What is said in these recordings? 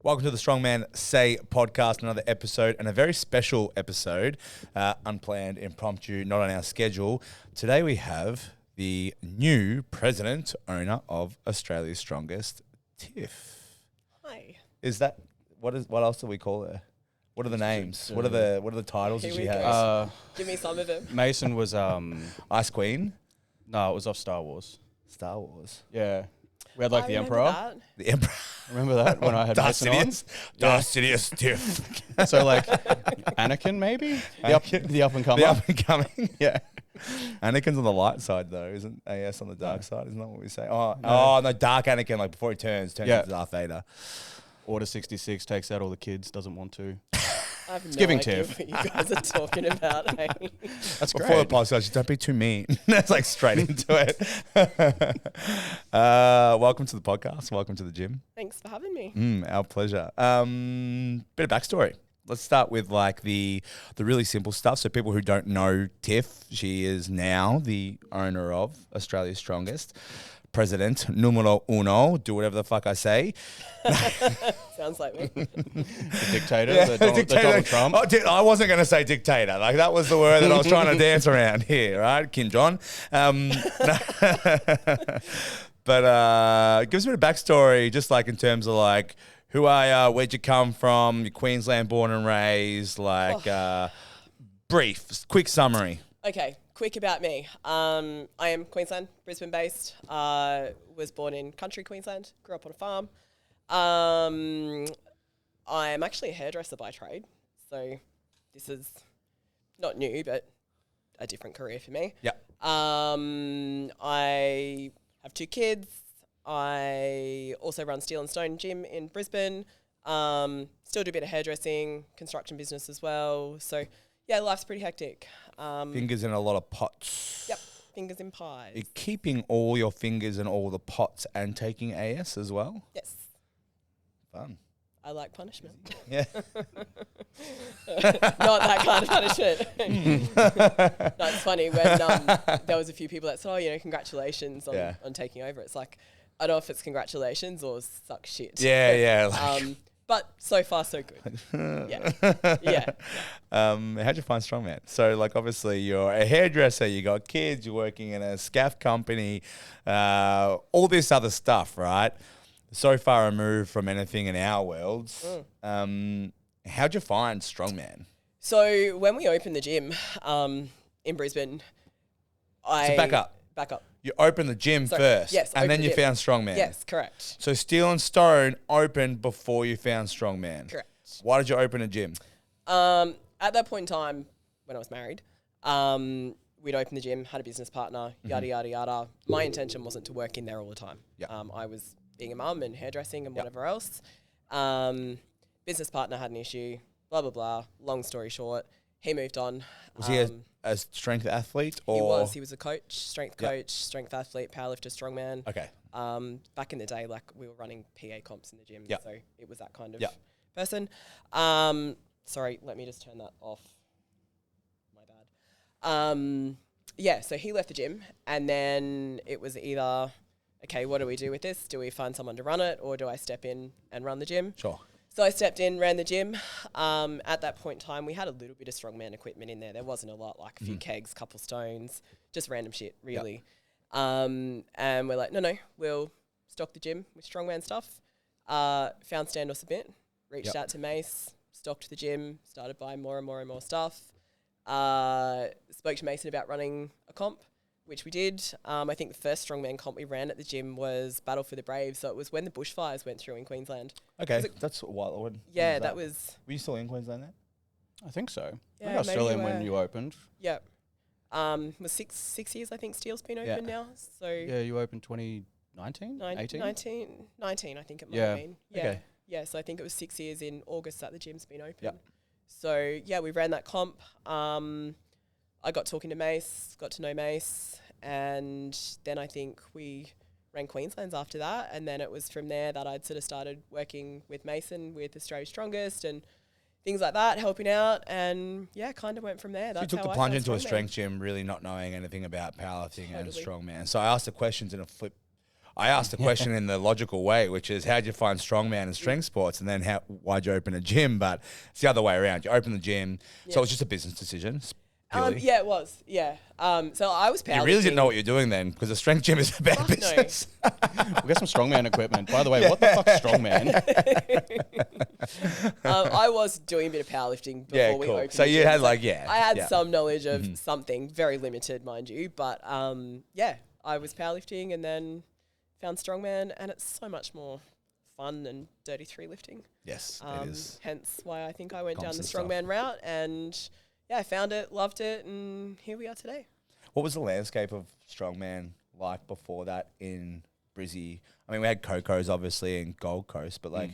Welcome to the Strongman Say podcast, another episode, and a very special episode, unplanned, impromptu, not on our schedule. Today we have the new president, owner of Australia's Strongest, Tiff. Hi. Is that, what else do we call her? What are the names? What are the titles that she has? Give me some of them. Mason was Ice Queen? no, it was off Star Wars. Star Wars. Yeah, we had like I the remember Emperor. that. The Emperor. Remember that when I had Darth Mason on? Sidious. Darth Sidious Tiff. So like Anakin maybe the up and comer. The up and coming. Yeah, Anakin's on the light side though, isn't AS on the dark side? Isn't that what we say? Oh, no, dark Anakin, like before he turns into Darth Vader. Order 66 takes out all the kids. Doesn't want to. I have no giving idea Tiff. what you guys are talking about. Hey? That's Before great. the podcast, just don't be too mean. That's like straight into it. Welcome to the podcast. Welcome to the gym. Thanks for having me. Our pleasure. Bit of backstory. Let's start with like the really simple stuff. So people who don't know Tiff, she is now the owner of Australia's Strongest. President numero uno. Do whatever the fuck I say. Sounds like me. The dictator, the Donald Trump. Oh, I wasn't going to say dictator. Like that was the word that I was trying to dance around here, right? Kim Jong. But give us a bit of backstory, just like in terms of like who are you, where'd you come from, you're Queensland born and raised, like brief, quick summary. Okay, quick about me. I am Queensland, Brisbane based. Was born in country Queensland, grew up on a farm. I am actually a hairdresser by trade. So this is not new, but a different career for me. Yeah. I have 2 kids. I also run Steel and Stone Gym in Brisbane. Still do a bit of hairdressing, construction business as well. So yeah, life's pretty hectic. Fingers in a lot of pots. Yep, fingers in pies. You're keeping all your fingers in all the pots and taking AS as well? Yes, Fun. I like punishment. Yeah. Not that kind of punishment. No, it's funny when there was a few people that said, oh, congratulations on taking over. It's like, I don't know if it's congratulations or suck shit. Yeah. Like. But so far, so good. Yeah. How'd you find Strongman? So, like, obviously, you're a hairdresser, you got kids, you're working in a scaff company, all this other stuff, right? So far removed from anything in our worlds. How'd you find Strongman? So, when we opened the gym in Brisbane, So, back up. You opened the gym first, yes, and then opened you the gym. found Strongman. Yes, correct. So Steel and Stone opened before you found Strongman. Correct. Why did you open a gym? At that point in time, when I was married, we'd opened the gym, had a business partner, yada, yada, yada. My intention wasn't to work in there all the time. Yep. I was being a mum and hairdressing and whatever else. Business partner had an issue, blah, blah, blah. Long story short, he moved on. Was he a strength athlete? Or? He was a coach, strength coach, strength athlete, powerlifter, strongman. Okay. Back in the day, like we were running PA comps in the gym, Yep. so it was that kind of Yep. person. Sorry, let me just turn that off. My bad. Yeah, so he left the gym, and then it was either, okay, what do we do with this? Do we find someone to run it, or do I step in and run the gym? Sure. So I stepped in, ran the gym. At that point in time, we had a little bit of strongman equipment in there. There wasn't a lot, like a few kegs, couple stones, just random shit, really. And we're like, no, we'll stock the gym with strongman stuff. Found Stand or Submit, reached out to Mace, stocked the gym, started buying more and more and more stuff. Spoke to Mason about running a comp, which we did. I think the first strongman comp we ran at the gym was Battle for the Brave. So it was when the bushfires went through in Queensland. Okay, that's a while. When Yeah, was that was... Were you still in Queensland then? I think so. Yeah, I think Australian maybe when you opened. Yeah. Was six years, I think, Steel's been open now. So Yeah, you opened 2019, 18? 19, I think it might Yeah. have been. Yeah. Okay. Yeah, so I think it was 6 years in August that the gym's been open. Yep. So, yeah, we ran that comp. I got talking to Mace, got to know Mace, and then I think we ran Queensland's after that, and then it was from there that I'd sort of started working with Mason with Australia's Strongest and things like that, helping out, and yeah, kind of went from there. So you took the plunge into a strength gym, really not knowing anything about powerlifting and strongman. So I asked the questions in a flip. I asked the question in the logical way, which is how'd you find strongman and strength sports, and then why'd you open a gym? But it's the other way around. You open the gym, so it was just a business decision. Purely. Yeah, it was. Yeah. So I was powerlifting. You really didn't know what you're doing then, because a strength gym is a bad Fuck business. We'll get some strongman equipment. By the way, what the fuck's strongman? I was doing a bit of powerlifting before we opened. So the you gym. had I had some knowledge of something, very limited, mind you. But yeah, I was powerlifting and then found strongman, and it's so much more fun than dirty three lifting. Yes, it is. Hence why I think I went down the Constant strongman route, and yeah, I found it, loved it, and here we are today. What was the landscape of strongman like before that in Brizzy? I mean, we had Coco's obviously in Gold Coast, but like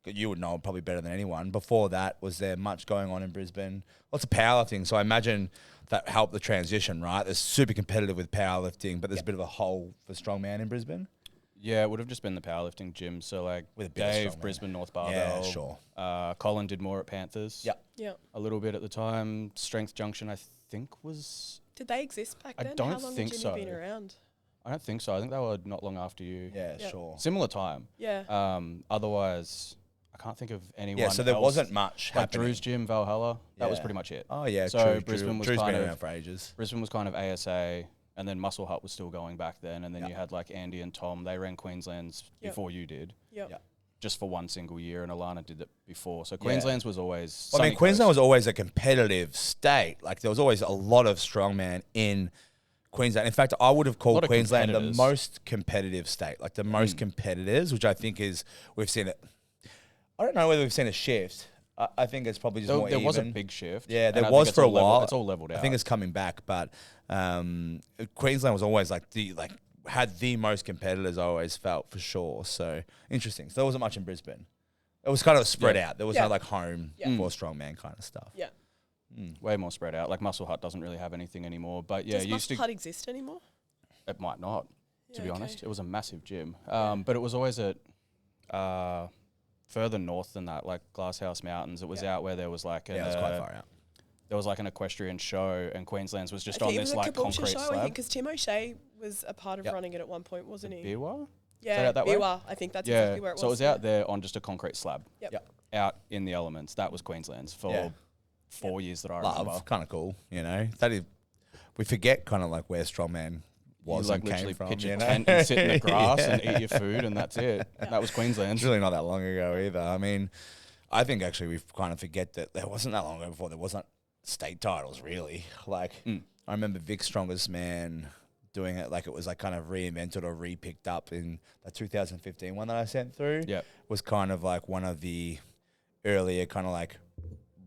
you would know probably better than anyone. Before that, was there much going on in Brisbane? Lots of powerlifting, so I imagine that helped the transition, right? There's super competitive with powerlifting, but there's a bit of a hole for strongman in Brisbane. Yeah, it would have just been the powerlifting gym. So like With a bit of Dave, strongman. Brisbane, North Barbell. Yeah, sure. Colin did more at Panthers. Yep. Yeah. A little bit at the time. Strength Junction, I think, was... Did they exist back I then? don't How long think had so. Jimmy been around? I don't think so. I think they were not long after you. Yeah, Yep. sure. Similar time. Yeah. Otherwise, I can't think of anyone Yeah, so there else. wasn't much Like happening. Drew's Gym, Valhalla. That was Yeah. pretty much it. Oh, yeah, So true. Brisbane was Drew's kind been of- around for ages. Brisbane was kind of ASA, and then Muscle Hut was still going back then. And then Yeah. you had like Andy and Tom. They ran Queensland's Yep. before you did, Yep. Yeah. just for one single year. And Alana did it before. So Queensland's was always. Well, I mean, Sunny Queensland Coast. was always a competitive state. Like, there was always a lot of strongman in Queensland. In fact, I would have Lot called of Queensland the competitors. most competitive state. Like, the most competitors, which I think is, we've seen it. I don't know whether we've seen a shift. I think it's probably just more There was a even. big shift. Yeah, and there I was think it's for a all level- while. It's all leveled out. I think it's coming back, but Queensland was always like had the most competitors. I always felt for sure. So interesting. So there wasn't much in Brisbane. It was kind of spread out. There was no like home for strongman kind of stuff. Yeah. way more spread out. Like Muscle Hut doesn't really have anything anymore. But yeah, Does used Muscle to. Hut exist anymore? It might not, to be Yeah, honest. okay. It was a massive gym, but it was always at further north than that, like Glasshouse Mountains. It was out where there was like Yeah, it was quite far out. there was like an equestrian show, and Queensland's was just I on think it this was a like Caboolture concrete show, I slab. think, because Tim O'Shea was a part of running it at one point, wasn't he? Biwa? Yeah, out that way? Biwa. I think that's Yeah, exactly where it was. so it was out there on just a concrete slab, Yep. out in the elements. That was Queensland's for 4 years that I remember. Love, kind of cool, you know. That is, we forget kind of like where strongman was You like and literally came from. pitch You a know? tent and sit in the grass and eat your food, and that's it. That was Queensland's. It's really not that long ago either. I mean, I think actually we kind of forget that there wasn't that long ago before there wasn't state titles really. Like I remember Vic's Strongest Man doing it like it was like kind of reinvented or re-picked up in the 2015 one that I sent through. Yeah. Was kind of like one of the earlier kind of like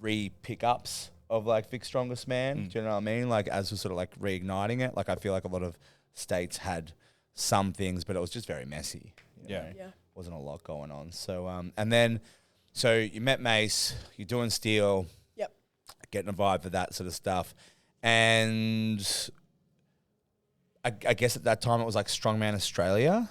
re-pickups of like Vic's Strongest Man. Do you know what I mean? Like as we're sort of like reigniting it. Like I feel like a lot of states had some things, but it was just very messy. You know? Yeah. Wasn't a lot going on. So and then so you met Mace, you're doing steel, Yep. getting a vibe for that sort of stuff. And I guess at that time it was like Strongman Australia.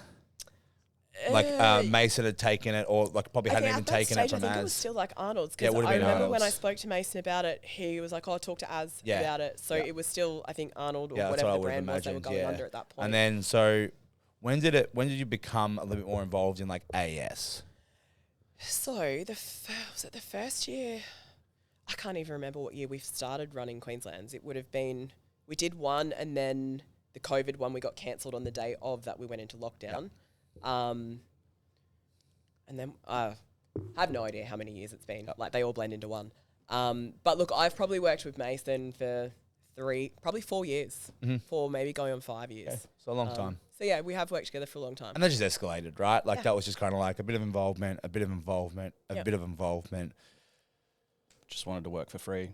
Like Mason had taken it, or like probably hadn't even taken it from I think it was Az. still like Arnold's, Yeah, it because would've I been remember when I Arnold's. spoke to Mason about it, he was like, "Oh, talk to Az Yeah. about it." So Yeah. it was still, I think, Arnold or Yeah, that's whatever what I the would have brand was they were imagined. going Yeah. under at that point. And then so when did you become a little bit more involved in like AS? So was it the first year? I can't even remember what year we started running Queensland's. It would have been, we did one, and then the COVID one we got cancelled on the day of that we went into lockdown. And then I have no idea how many years it's been. Like they all blend into one. But look, I've probably worked with Mason for probably 4 years, 4, maybe going on 5 years. Okay. So a long time. So yeah, we have worked together for a long time. And that just escalated, right? Like that was just kind of like a bit of involvement, a bit of involvement, a Yep. bit of involvement. Just wanted to work for free.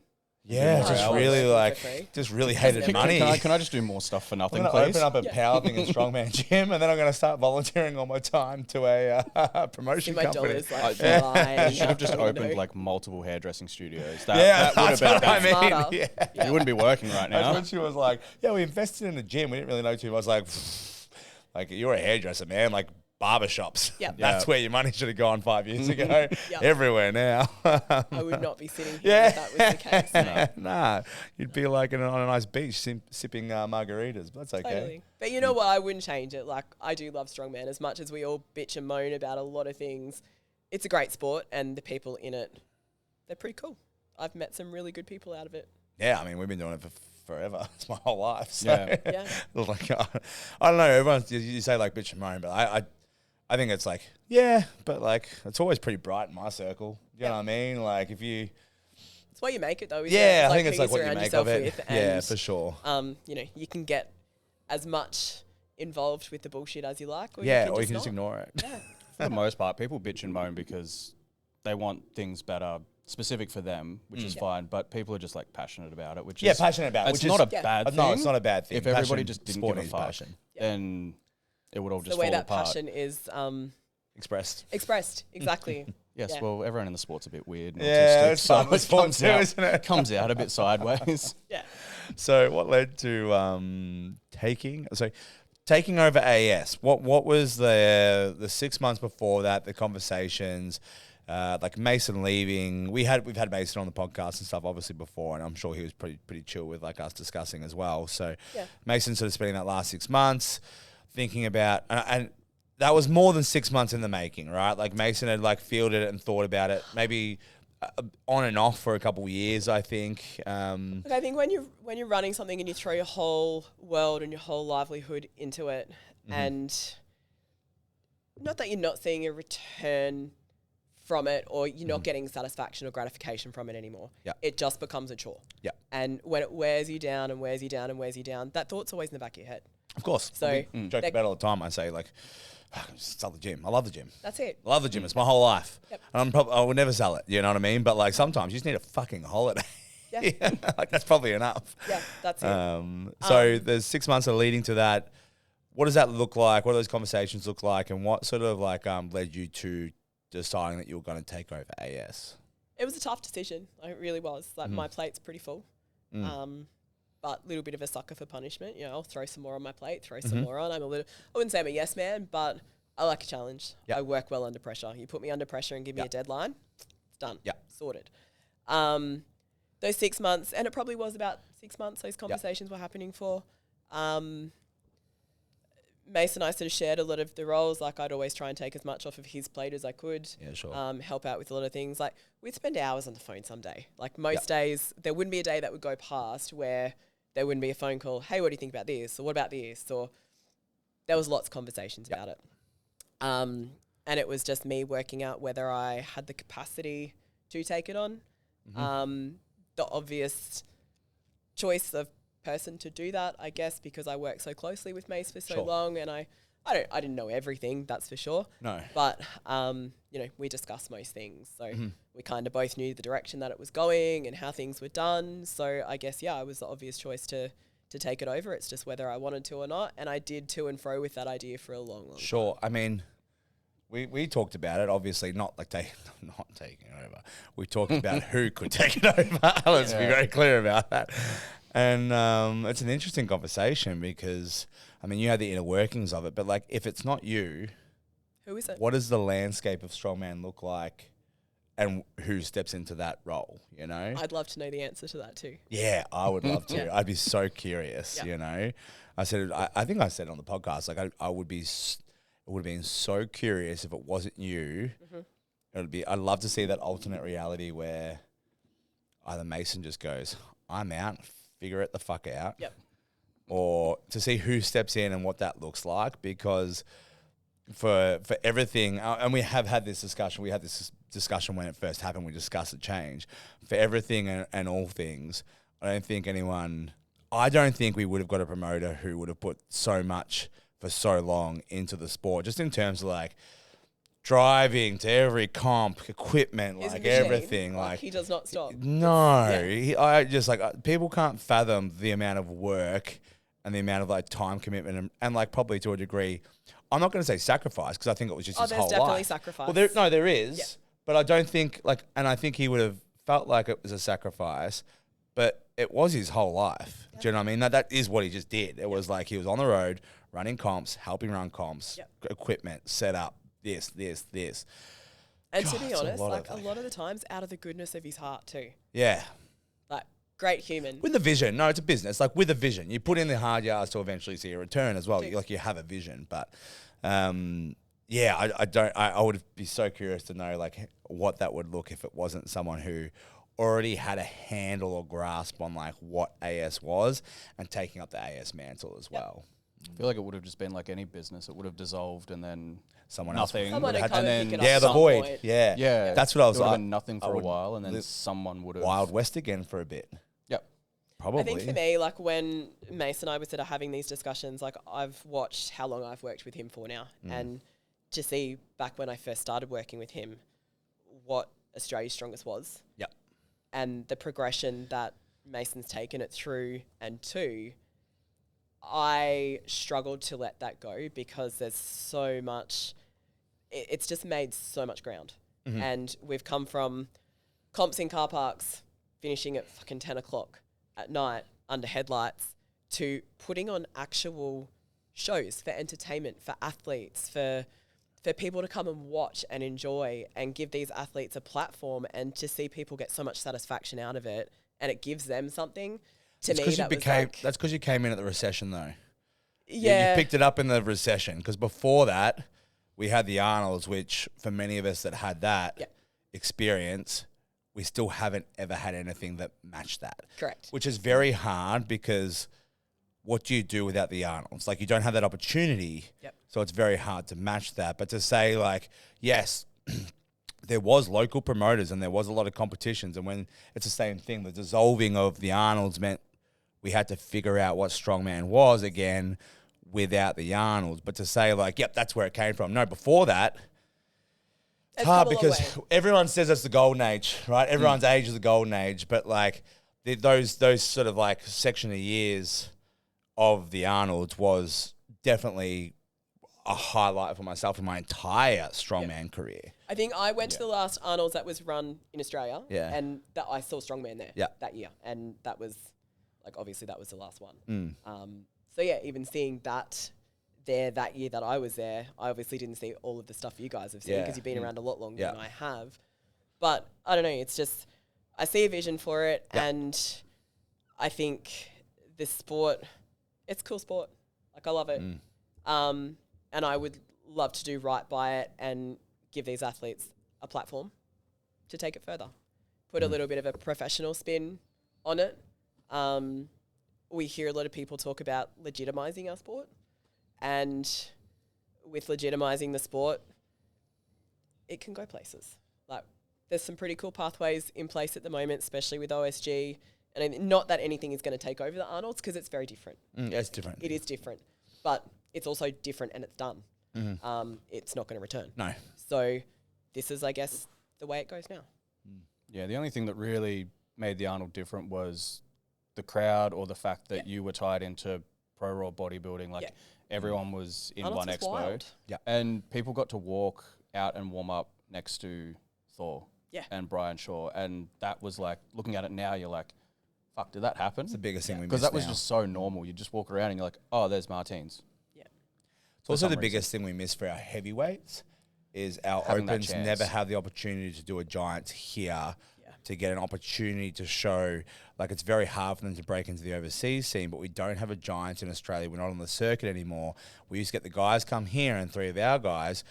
Yeah, more just hours. really like, For free. just really hated Can- money. Can I just do more stuff for I'm nothing, going to please? open up a powerlifting and strongman gym, and then I'm going to start volunteering all my time to a See promotion my company. dollars like I flying. You should have just out the opened window. like multiple hairdressing studios. Yeah, That would have that's been what I better. mean. Smarter. Yeah. You wouldn't be working right That's now. when she was like, "Yeah, we invested in the gym. We didn't really know too much." I was like, "Like you're a hairdresser, man. Like barbershops. Yep. That's where your money should have gone 5 years ago. Yep. Everywhere now. I would not be sitting here if that was the case. No. Nah, you'd be like on a nice beach sipping margaritas, but that's okay. Totally. But you know what? I wouldn't change it. Like, I do love strongman as much as we all bitch and moan about a lot of things. It's a great sport, and the people in it, they're pretty cool. I've met some really good people out of it. Yeah, I mean, we've been doing it for forever. It's my whole life. So, Yeah. like, I don't know. Everyone, you say like bitch and moan, but I think it's like, yeah, but like, it's always pretty bright in my circle. You know what I mean? Like, if you... It's what you make it, though, isn't it? Yeah, I It's think it's like who what you surround make yourself of it. with, Yeah, and, for sure. You know, you can get as much involved with the bullshit as you like, or Yeah, you or you can can just not. ignore it. Yeah. For the most part, people bitch and moan because they want things better specific for them, which is fine. But people are just like passionate about it, which is passionate about it. It's Which not is, a bad thing. No, it's not a bad thing. If everybody Passion, just didn't sport give a needs fuck, passion. then it would all just The way fall that apart. passion is Expressed. expressed, exactly. Yes, Yeah. well, everyone in the sport's a bit weird. And Yeah, autistic, it's so fun with it sport comes too, out, isn't it? comes out a bit sideways. Yeah. So what led to taking over AS? What was the 6 months before that? The conversations, like Mason leaving. We've had Mason on the podcast and stuff obviously before, and I'm sure he was pretty chill with like us discussing as well. So Mason sort of spending that last 6 months thinking about and. That was more than 6 months in the making, right? Like Mason had like fielded it and thought about it, maybe on and off for a couple of years, I think. Look, I think when you're running something and you throw your whole world and your whole livelihood into it, and not that you're not seeing a return from it or you're not getting satisfaction or gratification from it anymore. Yeah. It just becomes a chore. Yeah. And when it wears you down and wears you down and wears you down, that thought's always in the back of your head. Of course. So we joke about it all the time. I say like, sell the gym. I love the gym. that's it. I love the gym. It's my whole life. Yep. And I would never sell it. You know what I mean? But like sometimes you just need a fucking holiday. Yeah. Like that's probably enough. Yeah, that's it. So there's 6 months of leading to that. What does that look like? What do those conversations look like? And what sort of like led you to deciding that you were going to take over AS? It was a tough decision. Like, it really was. Like my plate's pretty full. But a little bit of a sucker for punishment. You know, I'll throw some more on my plate, throw some more on. I wouldn't say I'm a yes man, but I like a challenge. Yep. I work well under pressure. You put me under pressure and give me a deadline, it's done. Yeah. Sorted. Those 6 months, and it probably was about 6 months those conversations were happening for. Mace and I sort of shared a lot of the roles. Like I'd always try and take as much off of his plate as I could. Yeah, sure. Help out with a lot of things. Like we'd spend hours on the phone some day. Like most days, there wouldn't be a day that would go past where there wouldn't be a phone call. Hey, what do you think about this? Or what about this? Or there was lots of conversations about it. And it was just me working out whether I had the capacity to take it on. The obvious choice of person to do that, I guess, because I worked so closely with Mace for so long, and I didn't know everything, that's for sure. No. But you know, we discussed most things, so we kind of both knew the direction that it was going and how things were done. So I guess I was the obvious choice to take it over. It's just whether I wanted to or not, and I did to and fro with that idea for a long time. Sure. I mean, we talked about it, obviously, not taking it over. We talked about who could take it over. Let's be very clear about that. And it's an interesting conversation because, I mean, you had the inner workings of it, but like, if it's not you, Who is it? what does the landscape of strongman look like, and who steps into that role? You know, I'd love to know the answer to that too. yeah, I would love to. I'd be so curious. Yeah. You know, I think I said on the podcast, like I would be. It would have been so curious if it wasn't you. I'd love to see that alternate reality where either Mason just goes, I'm out, figure it the fuck out. Yep. Or to see who steps in and what that looks like, because for everything, and we have had this discussion, when it first happened, we discussed the change. For everything and all things, I don't think we would have got a promoter who would have put so much for so long into the sport, just in terms of like driving to every comp, equipment, He's a like machine. everything. Like he does not stop. No, I just like people can't fathom the amount of work and the amount of like time commitment and like probably to a degree, I'm not going to say sacrifice because I think it was just his whole life. There's definitely sacrifice. Well, there is, but I don't think and I think he would have felt like it was a sacrifice, but it was his whole life. Do you know what I mean? That is what he just did. It was like he was on the road, running comps, helping run comps, equipment, setup, this. And God, to be it's honest, like a of- lot of the times out of the goodness of his heart too. Yeah. Like great human. With a vision. No, it's a business. Like with a vision. You put in the hard yards to eventually see a return as well. Dude. Like you have a vision. But I would be so curious to know like what that would look if it wasn't someone who already had a handle or grasp on like what AS was and taking up the AS mantle as well. I feel like it would have just been like any business. It would have dissolved and then Someone nothing. Someone would had have come had and and pick it up yeah, at the some void. point. Yeah. Yeah, That's what I was There would have like. been nothing I for a would while, and then live someone would have. Wild West again for a bit. Yep. Probably. I think for me, like when Mace and I were sort of having these discussions, like I've watched how long I've worked with him for now, and to see back when I first started working with him, what Australia's Strongest was, Yep. and the progression that Mason's taken it through, and two, I struggled to let that go because there's so much. It's just made so much ground, and we've come from comps in car parks, finishing at fucking 10 o'clock at night under headlights, to putting on actual shows for entertainment, for athletes, for people to come and watch and enjoy and give these athletes a platform, and to see people get so much satisfaction out of it and it gives them something. To me, that was like, that's because you came in at the recession though. yeah, You picked it up in the recession because before that, we had the Arnolds, which for many of us that had that experience, we still haven't ever had anything that matched that. correct. Which is very hard because what do you do without the Arnolds? Like you don't have that opportunity. Yep. So it's very hard to match that. But to say like, yes, there was local promoters and there was a lot of competitions. And when it's the same thing, the dissolving of the Arnolds meant we had to figure out what strongman was again without the Arnolds. But to say like, yep, that's where it came from. No, before that, it's hard come a long because way. everyone says it's the golden age, right? Everyone's age is the golden age. But like those sort of like section of years of the Arnolds was definitely a highlight for myself in my entire strongman career. I think I went to the last Arnold's that was run in Australia, Yeah. and that I saw strongman there Yeah. that year, and that was like obviously that was the last one. So yeah, even seeing that there that year that I was there, I obviously didn't see all of the stuff you guys have seen Yeah. because you've been around a lot longer Yeah. than I have. But I don't know, it's just I see a vision for it, Yeah. and I think this sport, it's a cool sport. Like I love it. And I would love to do right by it and give these athletes a platform to take it further. Put a little bit of a professional spin on it. We hear a lot of people talk about legitimizing our sport. And with legitimizing the sport, it can go places. Like there's some pretty cool pathways in place at the moment, especially with OSG. And not that anything is going to take over the Arnolds because it's very different. Yeah, it's different. It is different, but it's also different and it's done. It's not going to return. No. So this is, I guess, the way it goes now. Yeah, the only thing that really made the Arnold different was the crowd, or the fact that you were tied into pro raw bodybuilding. Like everyone was in Arnold's one is expo, wild. Yeah. and people got to walk out and warm up next to Thor and Brian Shaw, and that was like, looking at it now, you're like, fuck, did that happen? It's the biggest thing we missed Because that was now. just so normal. You just walk around and you're like, oh, there's Martins. It's also some the biggest thing we miss for our heavyweights is our Having that opens chance. never have the opportunity to do a Giants here to get an opportunity to show. Like it's very hard for them to break into the overseas scene, but we don't have a Giants in Australia. We're not on the circuit anymore. We used to get the guys come here, and three of our guys,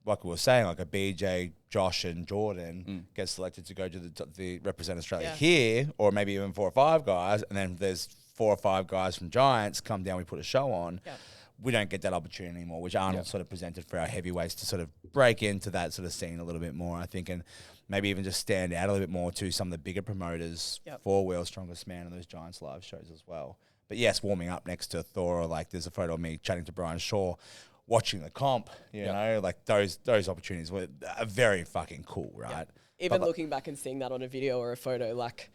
like we were saying, like a BJ, Josh, and Jordan, get selected to go to the represent Australia here, or maybe even 4 or 5 guys, and then there's 4 or 5 guys from Giants come down. We put a show on. Yeah. We don't get that opportunity anymore, which Arnold sort of presented for our heavyweights to sort of break into that sort of scene a little bit more, I think, and maybe even just stand out a little bit more to some of the bigger promoters for World's Strongest Man and those Giants live shows as well. But yes, warming up next to Thor, or like there's a photo of me chatting to Brian Shaw, watching the comp, you know, like those opportunities were very fucking cool, right? Even looking back and seeing that on a video or a photo, like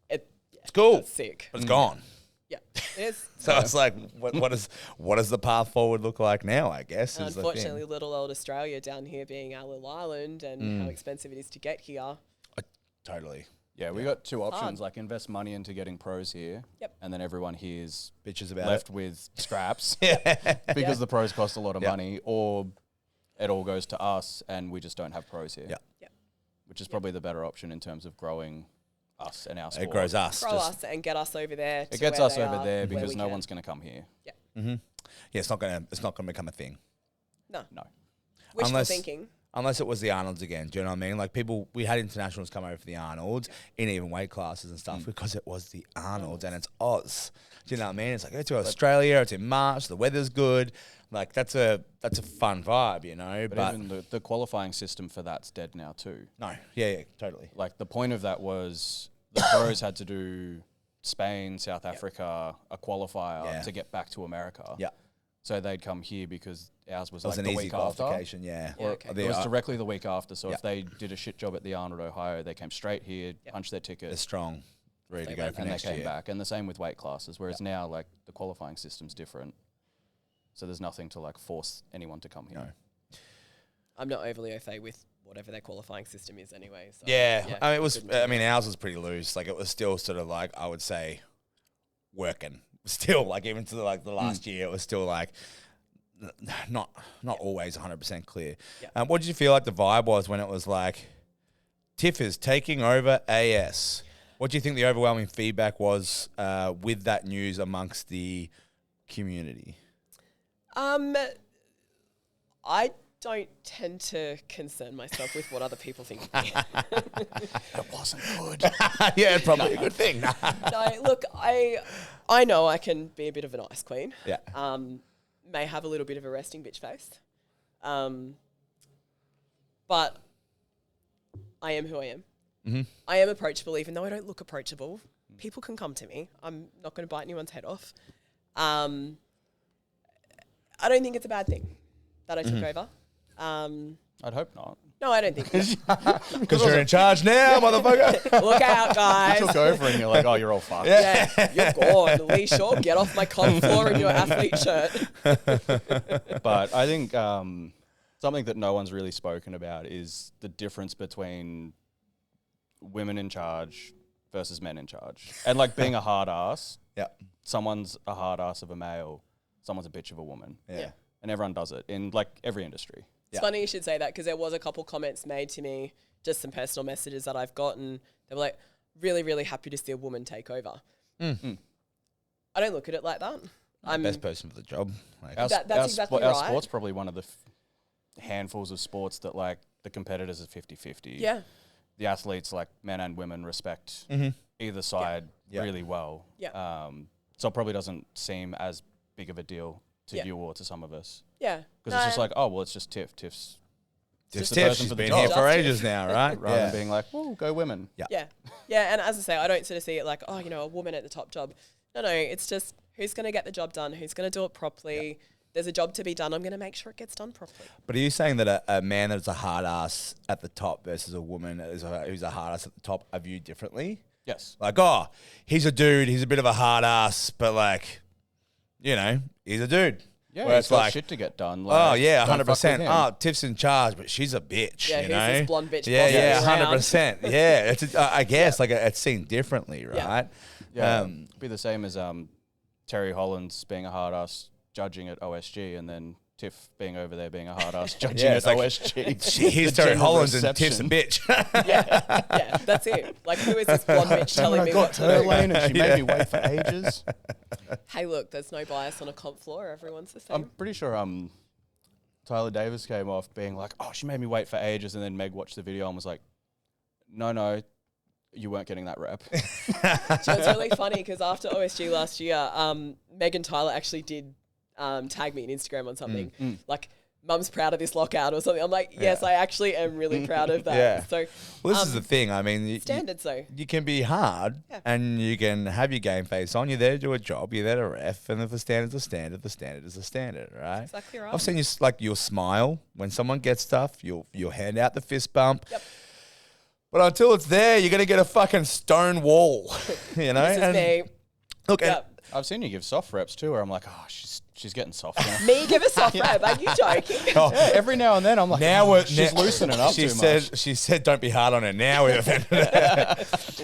It's cool. that's sick. But it's gone. Yeah, it is. So it's like, what does the path forward look like now, I guess, And is the unfortunately, thing. little old Australia down here being our little island and how expensive it is to get here. Totally. Yeah, we got two options, like invest money into getting pros here, and then everyone here's Bitches about left it. with scraps Yeah. because the pros cost a lot of money, or it all goes to us and we just don't have pros here. Yeah. Which is probably the better option in terms of growing us and our sport. It grows us. Grow us and get us over there. It gets us over there because no one's going to come here. Yeah. Mm-hmm. Yeah, it's not gonna become a thing. No. Wishful thinking. Unless it was the Arnolds again. Do you know what I mean? Like we had internationals come over for the Arnolds in even weight classes and stuff because it was the Arnolds and it's Oz. Do you know what I mean? It's like go to Australia. It's in March. The weather's good. Like that's a fun vibe, you know. But even the qualifying system for that's dead now too. No. Yeah, totally. Like the point of that was the pros had to do Spain, South Africa, a qualifier to get back to America. Yeah. So they'd come here because ours was It was like an the easy week after. qualification, yeah. It was directly the week after. So if they did a shit job at the Arnold, Ohio, they came straight here, punched their ticket. They're strong, ready to go for and next they came year. back. And the same with weight classes, whereas now like the qualifying system's different. So there's nothing to like force anyone to come here. No. I'm not overly au fait with whatever their qualifying system is anyway. So Yeah. I mean, ours was pretty loose. Like it was still sort of like, I would say, working. Still, like even to the last year, it was still like, not always 100% clear. Yeah. What did you feel like the vibe was when it was like, Tiff is taking over AS? What do you think the overwhelming feedback was with that news amongst the community? I don't tend to concern myself with what other people think of me. It wasn't good. Yeah, it's probably a good thing. No, look, I know I can be a bit of an ice queen. Yeah. May have a little bit of a resting bitch face. But I am who I am. Mm-hmm. I am approachable, even though I don't look approachable. People can come to me. I'm not going to bite anyone's head off. I don't think it's a bad thing that I took over. I'd hope not. No, I don't think so. Because you're in charge now, motherfucker. Look out, guys. You took over and you're like, oh, you're all fucked. Yeah, you're gone. Leigh Shaw, get off my comp floor in your athlete shirt. But I think something that no one's really spoken about is the difference between women in charge versus men in charge. And like being a hard ass, someone's a hard ass of a male, someone's a bitch of a woman. Yeah. And everyone does it in like every industry. It's funny you should say that because there was a couple comments made to me, just some personal messages that I've gotten. They were like, really, really happy to see a woman take over. I don't look at it like that. I'm the best person for the job. Like, that's exactly our right. sport's probably one of the handfuls of sports that like the competitors are 50-50. Yeah. The athletes, like men and women, respect either side really well. Yeah. So it probably doesn't seem as big of a deal to you or to some of us. Yeah. Because it's just like, oh, well, it's just Tiff. Tiff's Tiff, person she's for the been job. here for Just ages Tiff. now, right? Rather than being like, well, go women. Yeah. Yeah. And as I say, I don't sort of see it like, oh, you know, a woman at the top job. No, it's just who's going to get the job done, who's going to do it properly. There's a job to be done. I'm going to make sure it gets done properly. But are you saying that a man that's a hard ass at the top versus a woman who's a hard ass at the top are viewed differently? Yes. Like, oh, he's a dude, he's a bit of a hard ass, but like, you know, he's a dude. Yeah, where he's got like, shit to get done. oh Like, yeah, don't fuck with 100%. him. Oh, Tiff's in charge, but she's a bitch. Yeah, you who's know? this blonde bitch Yeah, bossing around? 100%. Yeah, it's I guess like it's seen differently, right? Yeah, be the same as Terry Hollands being a hard ass judging at OSG, and then Tiff being over there being a hard ass judging Yeah, at it's like, OSG. he's The Terry general Hollands and reception. Tiff's a bitch. Yeah, that's it. Like, who is this blonde bitch telling me what to her do? lane and she made me wait for ages. Hey, look, there's no bias on a comp floor. Everyone's the same. I'm pretty sure Tyler Davis came off being like, oh, she made me wait for ages, and then Meg watched the video and was like, no, you weren't getting that rep. So it's really funny because after OSG last year, Meg and Tyler actually did tag me on Instagram on something like, Mum's proud of this lockout or something. I'm like, yes, I actually am really proud of that. Yeah. So, Well, this is the thing. I mean, standards though. you can be hard and you can have your game face on. You're there to do a job. You're there to ref. And if the standard's a standard, the standard is a standard, right? Exactly right. I've seen you, like, you'll smile when someone gets stuff. You'll hand out the fist bump. Yep. But until it's there, you're going to get a fucking stone wall, you know? This is me. Look, Yep. I've seen you give soft reps too, where I'm like, oh, she's getting soft now. Me give a soft rep? Are you joking? Yeah, every now and then I'm like, now she's loosening up too much. She said, don't be hard on her. Now we've offended her.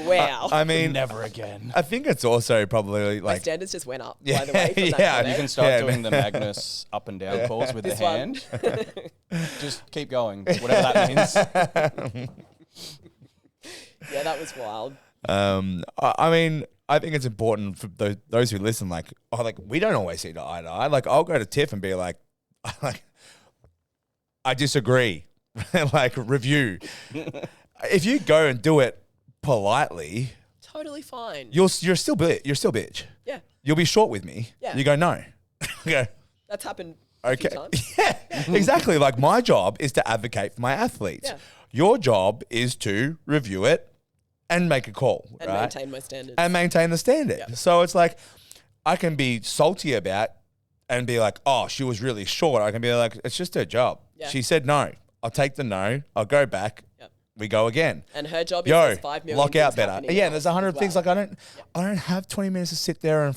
Wow. I mean, never again. I think it's also probably My like standards just went up, Yeah, by the way, from that yeah. comment. You can start doing the Magnus up and down calls with This the one. hand. Just keep going, whatever that means. Yeah, that was wild. I mean, I think it's important for those who listen. Like, we don't always see eye to eye. Like, I'll go to Tiff and be like, I disagree. Like, review. If you go and do it politely, Totally fine. you're still bitch. Yeah, You'll be short with me. Yeah. You go no. Okay. that's happened a few Okay. times. Yeah, exactly. Like, my job is to advocate for my athletes. Yeah. Your job is to review it and make a call. And right? maintain my standards. And maintain the standard. Yeah. So it's like, I can be salty about and be like, oh, she was really short. I can be like, it's just her job. Yeah. She said no. I'll take the no. I'll go back. Yep. We go again. And her job is Yo, there's 5 million lock out things better. happening Yeah, else there's 100 as things. well. Like, I don't have 20 minutes to sit there and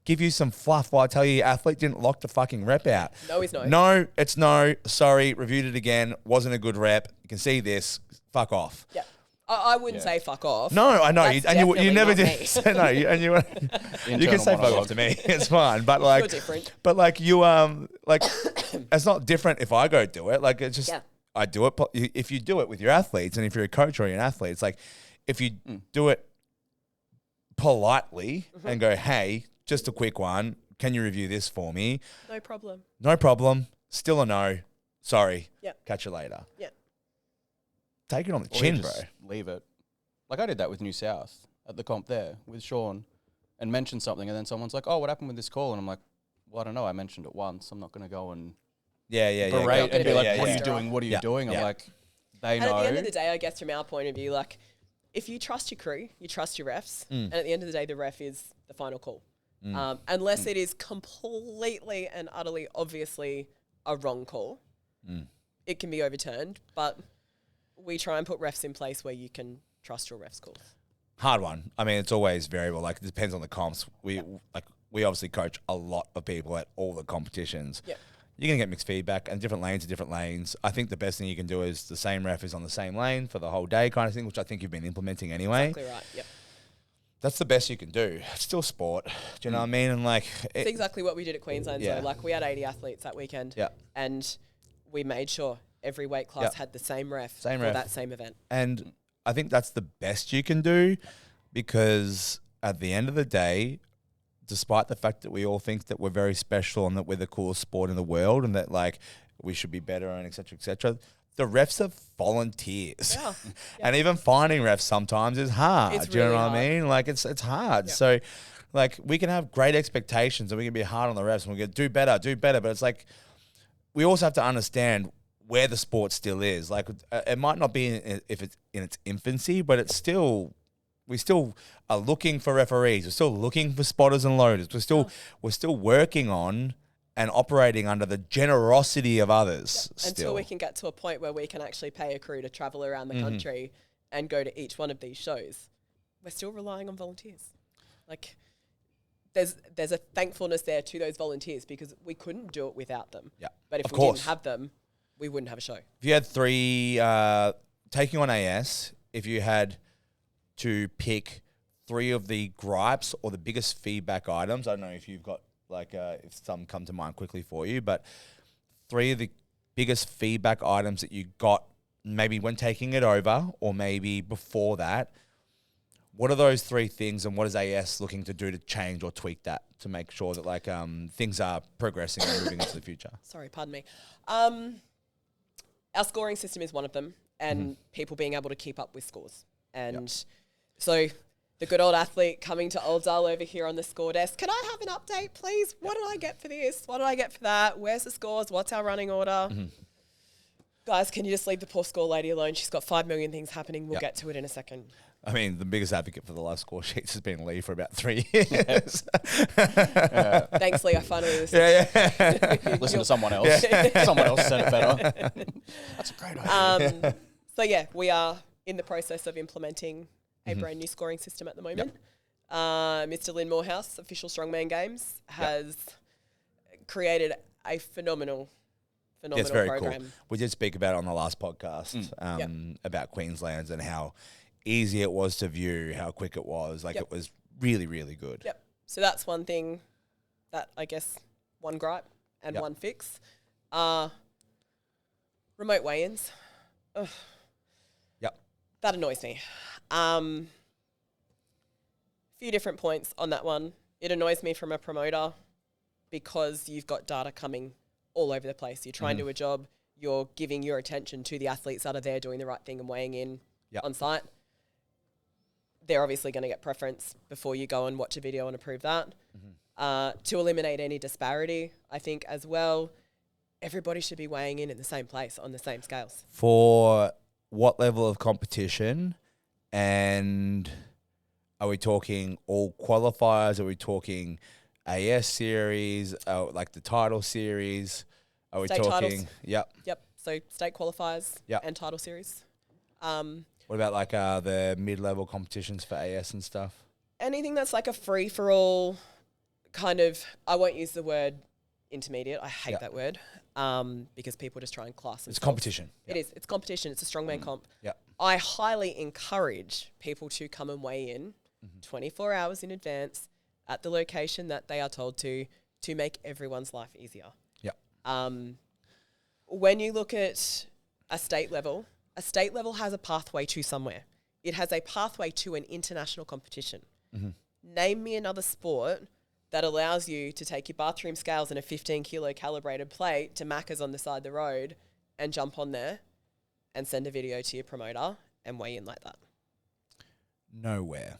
give you some fluff while I tell you your athlete didn't lock the fucking rep out. No is no. No, it's no. Sorry, reviewed it again. Wasn't a good rep. You can see this. Fuck off. Yeah. I wouldn't say fuck off. No, I know. That's And you definitely never not did. me. So no, you can Internal say fuck monologue. off to me. It's fine. But like, You're different. But like you, like it's not different if I go do it. Like it's just Yeah. I do it. If you do it with your athletes, and if you're a coach or you're an athlete, it's like if you do it politely and go, hey, just a quick one. Can you review this for me? No problem. No problem. Still a no. Sorry. Yeah. Catch you later. Yeah. Take it on the Or you chin, just bro. leave it. Like I did that with New South at the comp there with Sean and mentioned something, and then someone's like, oh, what happened with this call? And I'm like, well, I don't know. I mentioned it once. I'm not going to go and Yeah. berate and be like, yeah, what are yeah. you doing? What are you Yeah, doing? I'm yeah. like, they And know. at the end of the day, I guess from our point of view, like, if you trust your crew, you trust your refs, and at the end of the day, the ref is the final call. Unless it is completely and utterly obviously a wrong call, it can be overturned. But we try and put refs in place where you can trust your refs' calls. Hard one. I mean, it's always variable. Like, it depends on the comps. We obviously coach a lot of people at all the competitions. Yeah. You're going to get mixed feedback, and different lanes are different lanes. I think the best thing you can do is the same ref is on the same lane for the whole day kind of thing, which I think you've been implementing anyway. Exactly right. Yep. That's the best you can do. It's still sport. Do you know what I mean? And like, It's exactly what we did at Queensland. Yeah. So, like, we had 80 athletes that weekend. Yeah. And we made sure every weight class had the same ref Same for ref. that same event. And I think that's the best you can do, because at the end of the day, despite the fact that we all think that we're very special and that we're the coolest sport in the world and that like we should be better and et cetera, the refs are volunteers. Yeah. And even finding refs sometimes is hard. It's Do you know really what I hard. mean? Like it's hard. Yeah. So like we can have great expectations and we can be hard on the refs and we can do better. But it's like we also have to understand where the sport still is. Like it might not be if it's in its infancy, but it's still, we still are looking for referees. We're still looking for spotters and loaders. We're still working on and operating under the generosity of others. Until Still, we can get to a point where we can actually pay a crew to travel around the country and go to each one of these shows, we're still relying on volunteers. Like, there's a thankfulness there to those volunteers because we couldn't do it without them. Yeah, But if of we course. didn't have them, we wouldn't have a show. If you had three, taking on AS, if you had to pick three of the gripes or the biggest feedback items, I don't know if you've got like, if some come to mind quickly for you, but three of the biggest feedback items that you got maybe when taking it over or maybe before that, what are those three things and what is AS looking to do to change or tweak that to make sure that like things are progressing and moving into the future? Sorry, pardon me. Our scoring system is one of them, and people being able to keep up with scores. And so the good old athlete coming to Old Dull over here on the score desk, can I have an update, please? What did I get for this? What did I get for that? Where's the scores? What's our running order? Guys, can you just leave the poor score lady alone? She's got 5 million things happening. We'll get to it in a second. I mean, the biggest advocate for the live score sheets has been Leigh for about 3 years. Thanks, Leigh. I finally listened. Yeah. Listen to someone else. Someone else said it better. That's a great idea. So yeah, we are in the process of implementing a brand new scoring system at the moment. Mr. Lynn Morehouse, official Strongman Games, has created a phenomenal It's very program. cool. We did speak about it on the last podcast about Queensland's and how easy it was to view, how quick it was. Like, it was really, really good. Yep. So that's one thing that I guess one gripe and one fix. Remote weigh-ins. Ugh. Yep. That annoys me. Few different points on that one. It annoys me from a promoter because you've got data coming all over the place. You're trying to do a job. You're giving your attention to the athletes that are there doing the right thing and weighing in on site. They're obviously going to get preference before you go and watch a video and approve that. To eliminate any disparity, I think as well, everybody should be weighing in the same place on the same scales. For what level of competition, and are we talking all qualifiers? Are we talking AS series, like the title series? Are we State talking? titles. Yep. So state qualifiers and title series. What about like the mid-level competitions for AS and stuff? Anything that's like a free-for-all kind of, I won't use the word intermediate. I hate that word because people just try and class themselves. It's competition. It is. It's competition. It's a strongman comp. Yeah. I highly encourage people to come and weigh in 24 hours in advance at the location that they are told to make everyone's life easier. Yeah. When you look at a state level has a pathway to somewhere. It has a pathway to an international competition. Name me another sport that allows you to take your bathroom scales and a 15-kilo calibrated plate to Macca's on the side of the road and jump on there and send a video to your promoter and weigh in like that. Nowhere.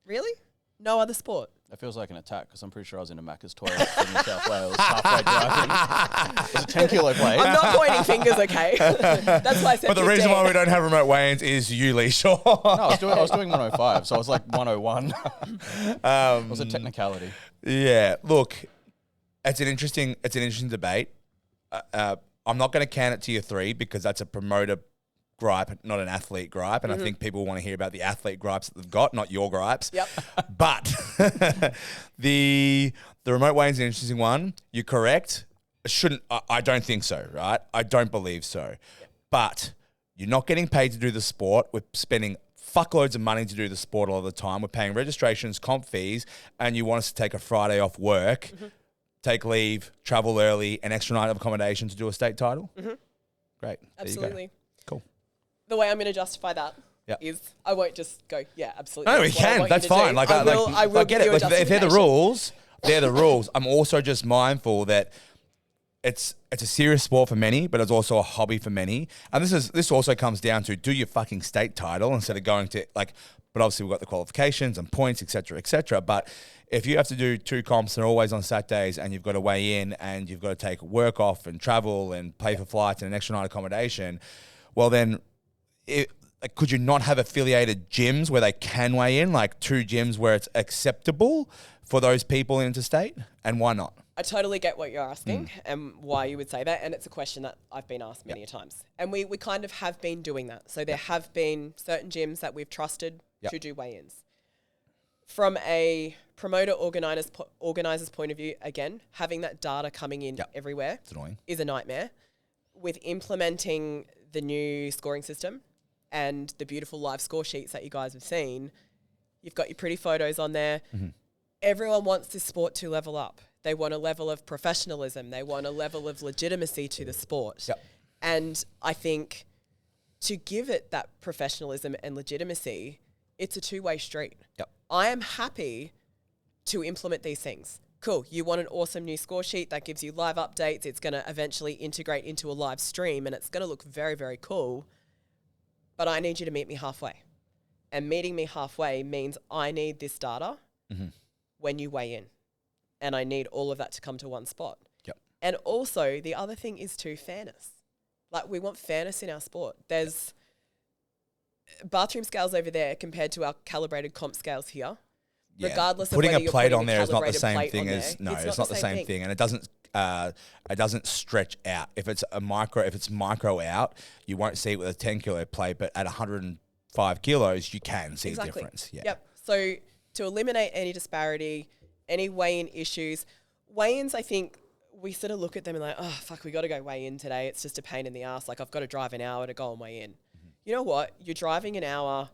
Really? No other sport? That feels like an attack because I'm pretty sure I was in a Macca's toilet in New South Wales halfway driving. It was a 10-kilo plate. I'm not pointing fingers, okay? That's why I said But the reason why we don't have remote weigh-ins is you, Leigh, sure. No, I was doing 105, so I was like 101. It was a technicality. Yeah, look, it's an interesting debate. I'm not going to can it to your 3 because that's a promoter gripe, not an athlete gripe, and I think people want to hear about the athlete gripes that they've got, not your gripes. Yep. But the remote weigh is an interesting one. You're correct. I don't think so, right? I don't believe so. Yep. But you're not getting paid to do the sport. We're spending fuckloads of money to do the sport all the time. We're paying registrations, comp fees, and you want us to take a Friday off work, take leave, travel early, an extra night of accommodation to do a state title? Great. Absolutely. Cool. The way I'm going to justify that is I won't just go, yeah, absolutely. No, we can. That's fine. Like, I will get it. Like, if they're the rules, they're the rules. I'm also just mindful that it's a serious sport for many, but it's also a hobby for many. And this also comes down to do your fucking state title instead of going to but obviously we've got the qualifications and points, et cetera, but if you have to do 2 comps and they're always on Saturdays and you've got to weigh in and you've got to take work off and travel and pay for flights and an extra night accommodation, well then, could you not have affiliated gyms where they can weigh in, like 2 gyms where it's acceptable for those people interstate? And why not? I totally get what you're asking and why you would say that. And it's a question that I've been asked many times. And we kind of have been doing that. So there have been certain gyms that we've trusted to do weigh-ins. From a promoter organizer's point of view, again, having that data coming in everywhere is a nightmare. With implementing the new scoring system and the beautiful live score sheets that you guys have seen, you've got your pretty photos on there. Everyone wants this sport to level up. They want a level of professionalism. They want a level of legitimacy to the sport. And I think to give it that professionalism and legitimacy, it's a two-way street. I am happy to implement these things. Cool, you want an awesome new score sheet that gives you live updates. It's going to eventually integrate into a live stream and it's going to look very, very cool. But I need you to meet me halfway. And meeting me halfway means I need this data when you weigh in. And I need all of that to come to one spot. And also, the other thing is fairness. Like, we want fairness in our sport. There's bathroom scales over there compared to our calibrated comp scales here. Regardless of putting whether a you're plate putting on there is not the calibrated same plate thing on as there. it's not the same thing, and it doesn't stretch out. If it's micro out, you won't see it with a 10-kilo plate, but at 105 kilos, you can see a difference. So to eliminate any disparity, any weigh-in issues. Weigh-ins, I think, we sort of look at them and like, oh, fuck, we got to go weigh in today. It's just a pain in the ass. Like, I've got to drive an hour to go and weigh in. You know what? You're driving an hour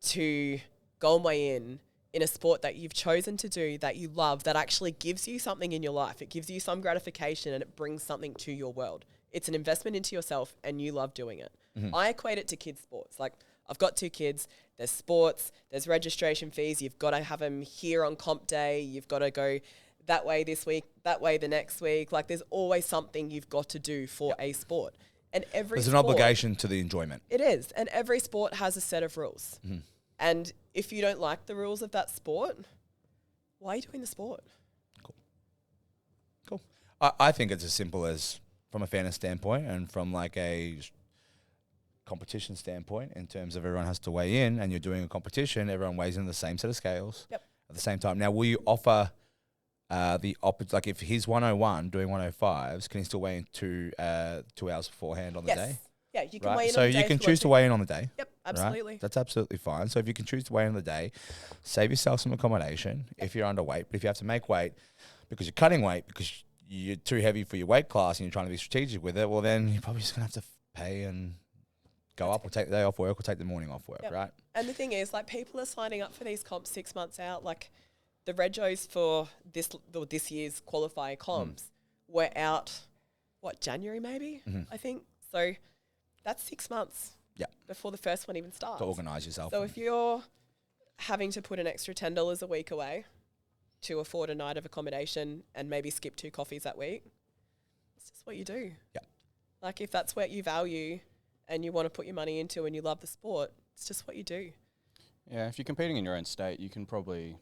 to go and weigh in a sport that you've chosen to do, that you love, that actually gives you something in your life. It gives you some gratification and it brings something to your world. It's an investment into yourself and you love doing it. I equate it to kids' sports. Like, I've got 2 kids. There's sports. There's registration fees. You've got to have them here on comp day. You've got to go that way this week, that way the next week. Like, there's always something you've got to do for a sport. And there's an obligation to the enjoyment. It is. And every sport has a set of rules. And if you don't like the rules of that sport, why are you doing the sport? Cool. I think it's as simple as, from a fairness standpoint and from like a competition standpoint, in terms of everyone has to weigh in and you're doing a competition, everyone weighs in the same set of scales at the same time. Now, will you offer the opposite? Like, if he's 101 doing 105s, can he still weigh in 2 hours beforehand on the day? Yeah, you can weigh in so on the day. you can choose to weigh in on the day. Yep, absolutely. Right? That's absolutely fine. So if you can choose to weigh in on the day, save yourself some accommodation if you're underweight. But if you have to make weight because you're cutting weight because you're too heavy for your weight class and you're trying to be strategic with it, well, then you're probably just going to have to pay and go up or take the day off work or take the morning off work, right? And the thing is, like, people are signing up for these comps 6 months out. Like, the regos for this year's qualifier comps were out, January maybe, I think. So that's 6 months before the first one even starts. To organise yourself. So if you're having to put an extra $10 a week away to afford a night of accommodation and maybe skip 2 coffees that week, it's just what you do. Yeah. Like, if that's what you value and you want to put your money into and you love the sport, it's just what you do. Yeah, if you're competing in your own state, you can probably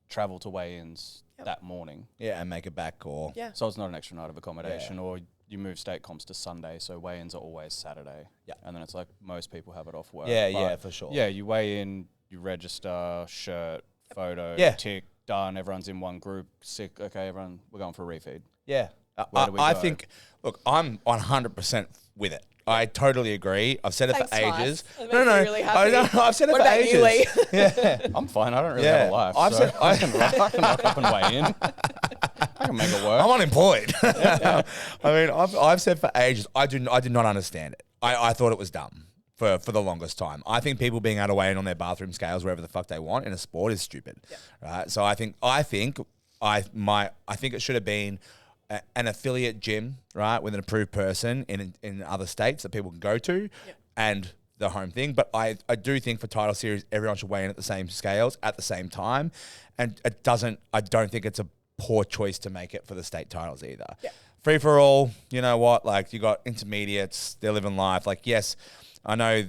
travel to weigh-ins that morning. Yeah, and make it back, or... Yeah. So it's not an extra night of accommodation, or you move state comps to Sunday, so weigh-ins are always Saturday. Yeah. And then it's like most people have it off work. Yeah, for sure. Yeah, you weigh in, you register, shirt, photo, tick, done, everyone's in one group, sick, okay, everyone, we're going for a refeed. Yeah. Where do we I go? think, look, I'm 100% with it. I totally agree. I've said it for ages. No. Really happy. I've said it What for about ages. you, Leigh? Yeah. I'm fine. I don't really have a life. I can rock up and weigh in. I can make it work. I'm unemployed. I mean, I've said for ages, I did not understand it. I thought it was dumb for the longest time. I think people being able to weigh in on their bathroom scales wherever the fuck they want in a sport is stupid. Right? So I think it should have been an affiliate gym, right, with an approved person in other states that people can go to, and the home thing. But I do think for title series, everyone should weigh in at the same scales at the same time, and I don't think it's a poor choice to make it for the state titles either. Free for all, you know what? Like, you got intermediates, they're living life. Like, yes, I know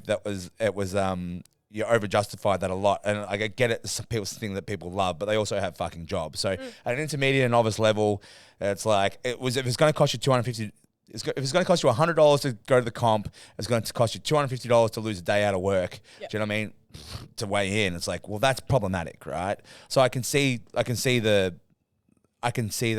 you over-justified that a lot, and I get it. Some people think that people love, but they also have fucking jobs. So at an intermediate and novice level, it's like if it's going to cost you $250, if it's going to cost you $100 to go to the comp, it's going to cost you $250 to lose a day out of work. Do you know what I mean? To weigh in, it's like, well, that's problematic, right? So I can see that,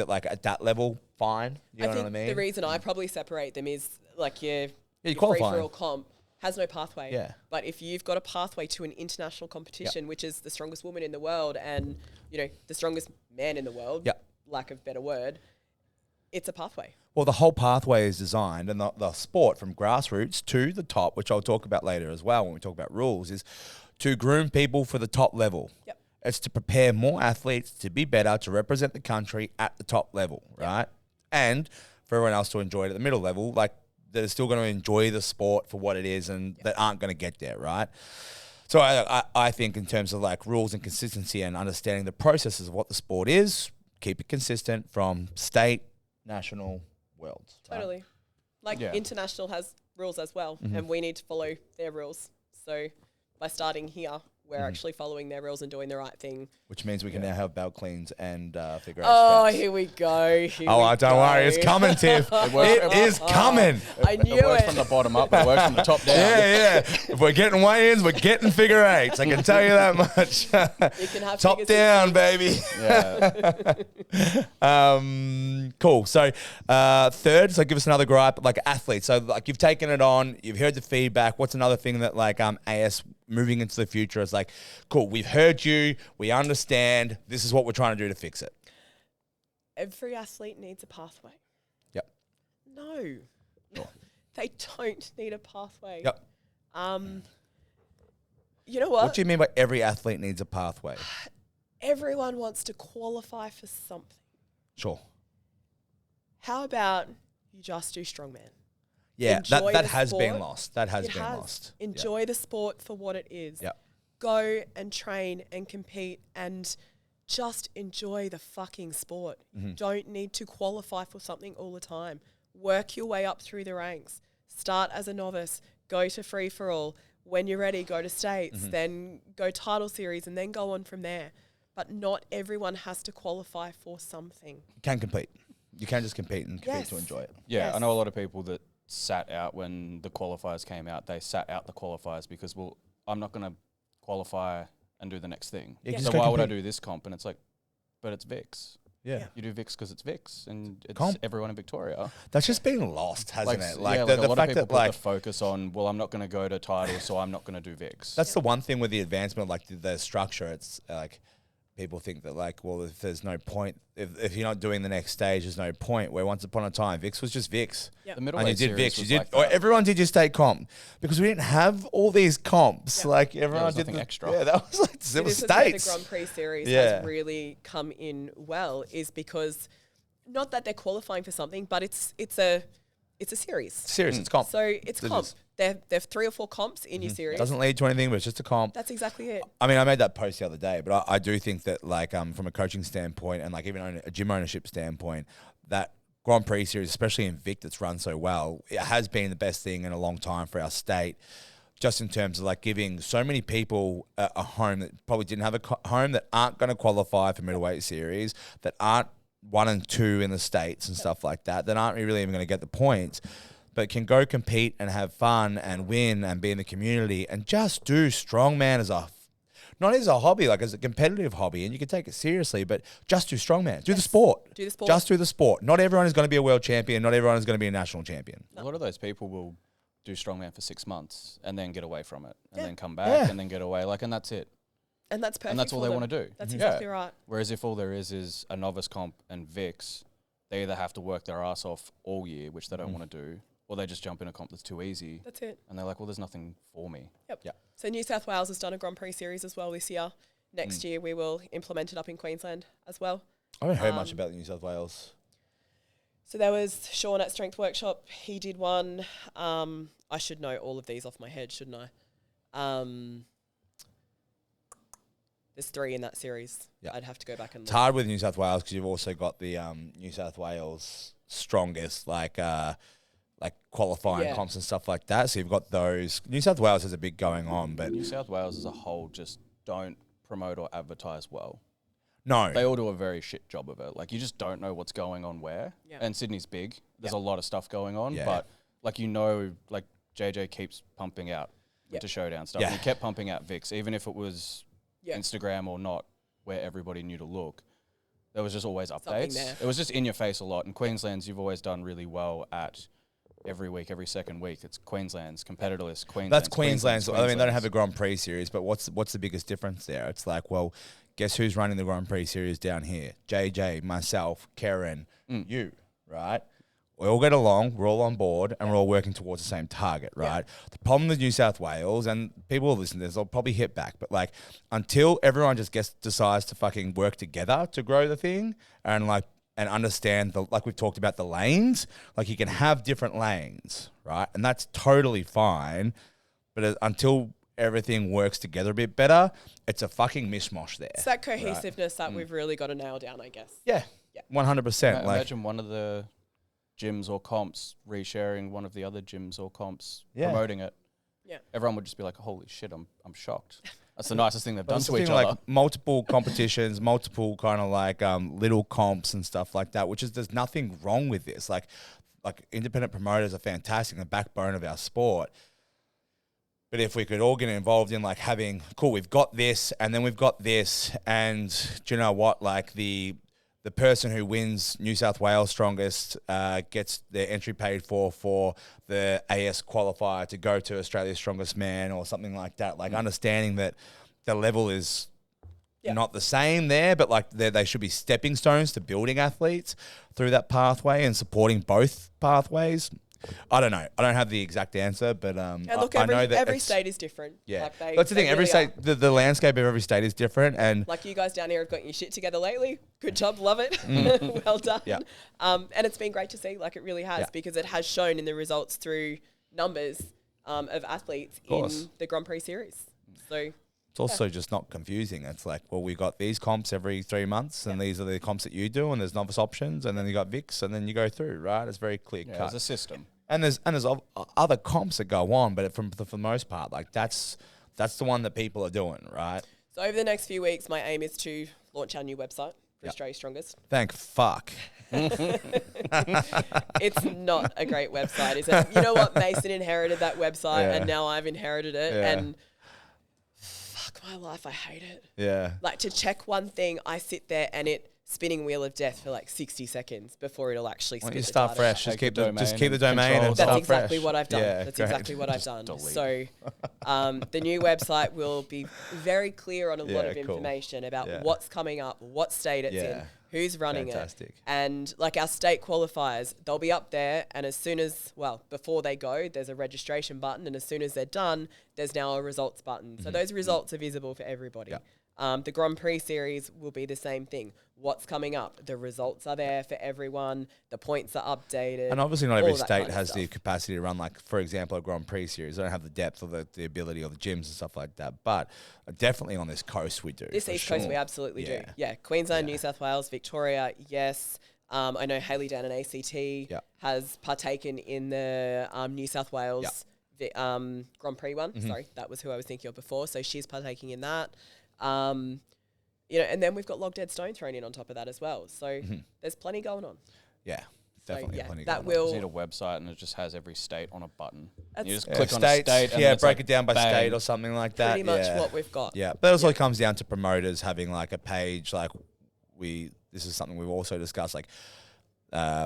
like, at that level, fine. You know what I mean? The reason I probably separate them is, like, your qualifying. free-for-all comp has no pathway. Yeah. But if you've got a pathway to an international competition, which is the strongest woman in the world and, the strongest man in the world, lack of better word, it's a pathway. Well, the whole pathway is designed, and the sport from grassroots to the top, which I'll talk about later as well when we talk about rules, is to groom people for the top level. It's to prepare more athletes to be better, to represent the country at the top level, right? And for everyone else to enjoy it at the middle level, like, that are still going to enjoy the sport for what it is and that aren't going to get there, right? So I think in terms of, like, rules and consistency and understanding the processes of what the sport is, keep it consistent from state, national, worlds. Totally. Like, international has rules as well, and we need to follow their rules. So by starting here, we're actually following their rules and doing the right thing. Which means we can now have belt cleans and figure out straps. here we go. Don't worry. It's coming, Tiff. It is coming. I knew it. It works from the bottom up. It works from the top down. Yeah. If we're getting weigh-ins, we're getting figure eights. I can tell you that much. You can have top down, baby. Yeah. Cool. So third, so give us another gripe, like, athletes. So, like, you've taken it on, you've heard the feedback. What's another thing that, like, AS moving into the future as like, cool, we've heard you, we understand, this is what we're trying to do to fix it? Every athlete needs a pathway. Yep. No, they don't need a pathway. Yep. You know what? What do you mean by every athlete needs a pathway? Everyone wants to qualify for something. Sure. How about you just do strongman? Yeah, Enjoy that the has been sport. lost. That has It been has. lost. Enjoy the sport for what it is. Yep. Go and train and compete and just enjoy the fucking sport. Mm-hmm. You don't need to qualify for something all the time. Work your way up through the ranks. Start as a novice. Go to free for all. When you're ready, go to states. Mm-hmm. Then go title series and then go on from there. But not everyone has to qualify for something. You can compete. You can just compete and compete Yes. to enjoy it. Yeah, Yes. I know a lot of people that sat out when the qualifiers came out. They sat out the qualifiers because, well, I'm not going to qualify and do the next thing. Yeah, Yeah. just So go why would I compete. do this comp? And it's like, but it's VIX. Yeah. Yeah. You do VIX because it's VIX, and it's Comp. everyone in Victoria. That's just been lost, hasn't it? Like, yeah, the, like a the lot of fact people that put like the focus on, well, I'm not going to go to titles, so I'm not going to do VIX. that's the one thing with the advancement, like the structure. It's like people think that like, well, if there's no point, if you're not doing the next stage, there's no point. Where once upon a time, VIX was just VIX. Yep. The And you middleweight did series VIX, you was did, like or that. everyone did your state comp because we didn't have all these comps. Yeah. Like everyone was did nothing the extra. Yeah, that was like it This was is where the states. Grand Prix series Yeah. has really come in well, is because not that they're qualifying for something, but it's a series. Serious, it's comp. So it's It comp. is. They've 3 or 4 comps in your series. Doesn't lead to anything, but it's just a comp. That's exactly it. I mean, I made that post the other day, but I do think that, like, from a coaching standpoint and like even a gym ownership standpoint, that Grand Prix series, especially in Vic, that's run so well, it has been the best thing in a long time for our state. Just in terms of like giving so many people a home that probably didn't have a home, that aren't going to qualify for middleweight series, that aren't 1 and 2 in the states and stuff like that, that aren't really even going to get the points, but can go compete and have fun and win and be in the community and just do strongman not as a hobby, like as a competitive hobby, and you can take it seriously, but just do strongman. Do the sport. Do the sport. Just do the sport. Not everyone is going to be a world champion. Not everyone is going to be a national champion. A lot of those people will do strongman for 6 months and then get away from it, and Yeah. then come back Yeah. and then get away, like, and that's it. And that's perfect. And that's all for they them. want to do. That's Yeah. exactly right. Whereas if all there is a novice comp and VIX, they either have to work their ass off all year, which they don't want to do, or they just jump in a comp that's too easy, That's it. and they're like, well, there's nothing for me. Yep. Yeah. So New South Wales has done a Grand Prix series as well this year. Next year we will implement it up in Queensland as well. I haven't heard much about the New South Wales. So there was Sean at Strength Workshop. He did one. I should know all of these off my head, shouldn't I? There's 3 in that series. Yeah. I'd have to go back and It's look. hard with New South Wales because you've also got the New South Wales strongest, like qualifying Yeah. comps and stuff like that. So you've got those. New South Wales has a big going on, but New South Wales as a whole just don't promote or advertise well. no. They all do a very shit job of it. Like, you just don't know what's going on where. Yeah. And Sydney's big. There's Yeah. a lot of stuff going on. Yeah. But, like, like JJ keeps pumping out Yep. to Showdown stuff. Yeah. He kept pumping out VIX, even if it was Yeah. Instagram or not, where everybody knew to look. There was just always Something updates. there. It was just in your face a lot. And Queensland's, you've always done really well at every week, every second week. It's Queensland's competitor list. That's Queensland's. I mean, they don't have a Grand Prix series, but what's the biggest difference there? It's like, well, guess who's running the Grand Prix series down here? JJ, myself, Karen, you, right? We all get along, we're all on board, and we're all working towards the same target, right? The problem with New South Wales, and people who listen to this, they'll probably hit back, but like until everyone just decides to fucking work together to grow the thing and understand like we've talked about the lanes, like you can have different lanes, right? And that's totally fine, but until everything works together a bit better, it's a fucking mishmash there. It's that cohesiveness that we've really got to nail down, I guess. Yeah, Yeah. 100%. Like, Imagine one of the gyms or comps resharing one of the other gyms or comps, Yeah. promoting it. Yeah. Everyone would just be like, holy shit, I'm shocked. That's the nicest thing they've but done it's to the each thing, other. like multiple competitions, multiple kind of like little comps and stuff like that, which is, there's nothing wrong with this. Like independent promoters are fantastic, the backbone of our sport. But if we could all get involved in like having, cool, we've got this and then we've got this, and do you know what, like the the person who wins New South Wales Strongest gets their entry paid for the AS qualifier to go to Australia's Strongest Man or something like that. Like understanding that the level is not the same there, but like they should be stepping stones to building athletes through that pathway and supporting both pathways. I don't know. I don't have the exact answer, but And look, I know that every state is different. Yeah, Like that's the thing. Every really state, the landscape of every state is different, and like you guys down here have got your shit together lately. Good job, love it. Well done. Yeah. And it's been great to see. Like it really has, because it has shown in the results through numbers of athletes in the Grand Prix series. So it's also just not confusing. It's like, well, we got these comps every 3 months, and these are the comps that you do, and there's novice options, and then you got VIX, and then you go through, right? It's very clear cut. There's a system. And there's other comps that go on, but for the most part, like that's the one that people are doing, right? So over the next few weeks, my aim is to launch our new website for Australia's Strongest. Thank fuck. It's not a great website, is it? You know what? Mason inherited that website, and now I've inherited it, and fuck my life, I hate it. Yeah. Like to check one thing, I sit there and it spinning wheel of death for like 60 seconds before it'll actually spit You the start data fresh. out. Just keep the domain and That's start exactly fresh. what I've done. Yeah, That's great. exactly what I've Just done. delete. So the new website will be very clear on a lot of cool. information about what's coming up, what state it's in, who's running Fantastic. it. And like our state qualifiers, they'll be up there, and as soon as, before they go, there's a registration button, and as soon as they're done, there's now a results button. So those results are visible for everybody. The Grand Prix series will be the same thing. What's coming up? The results are there for everyone. The points are updated. And obviously not all every that state kind of has stuff. the capacity to run, like, for example, a Grand Prix series. They don't have the depth or the ability or the gyms and stuff like that. But definitely on this coast we do. This East Coast we absolutely do. Yeah, Queensland, New South Wales, Victoria, yes. I know Hayley down in ACT has partaken in the New South Wales Grand Prix one. Sorry, that was who I was thinking of before. So she's partaking in that. And then we've got Log Dead Stone thrown in on top of that as well. So there's plenty going on. Yeah, definitely plenty that going on. You need a website and it just has every state on a button. You just That's click on a States, state. And break like it down by bang. state or something like that. pretty much what we've got. Yeah, but it also comes down to promoters having like a page. Like this is something we've also discussed. Like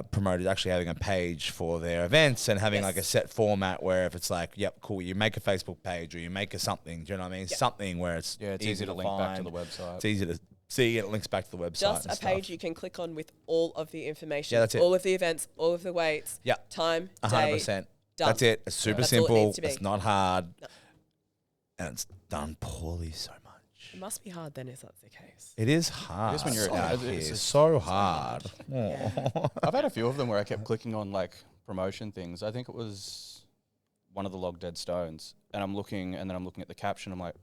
promoters actually having a page for their events and having like a set format where if it's like, yep, cool, you make a Facebook page or you make a something. Do you know what I mean? Something where it's easy to link back to the website. It's easy to see, and it links back to the website. Just and a page you can click on with all of the information. Yeah, that's it. All of the events, all of the weights, time, day, 100%. done. That's it. It's super That's all it simple. needs to be. It's not hard. And it's done poorly so much. It must be hard then if that's the case. It is hard. It is when you're out out. here. It's It's just so hard. I've had a few of them where I kept clicking on like promotion things. I think it was one of the Log Dead Stones, and I'm looking at the caption. I'm like,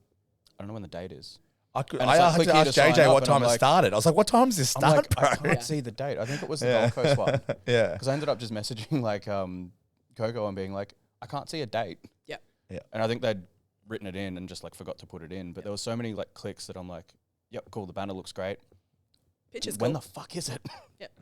I don't know when the date is. I And it's had like, to click here ask to sign JJ up, what and time I'm it like- started. I was like, what time does this I'm start, like, I bro? can't see the date. I think it was the Gold Coast one. Yeah. Because I ended up just messaging like Coco and being like, I can't see a date. Yep. Yeah. And I think they'd written it in and just like forgot to put it in. But there was so many like clicks that I'm like, yep, cool, the banner looks great. Pictures When cool. the fuck is it? Yep.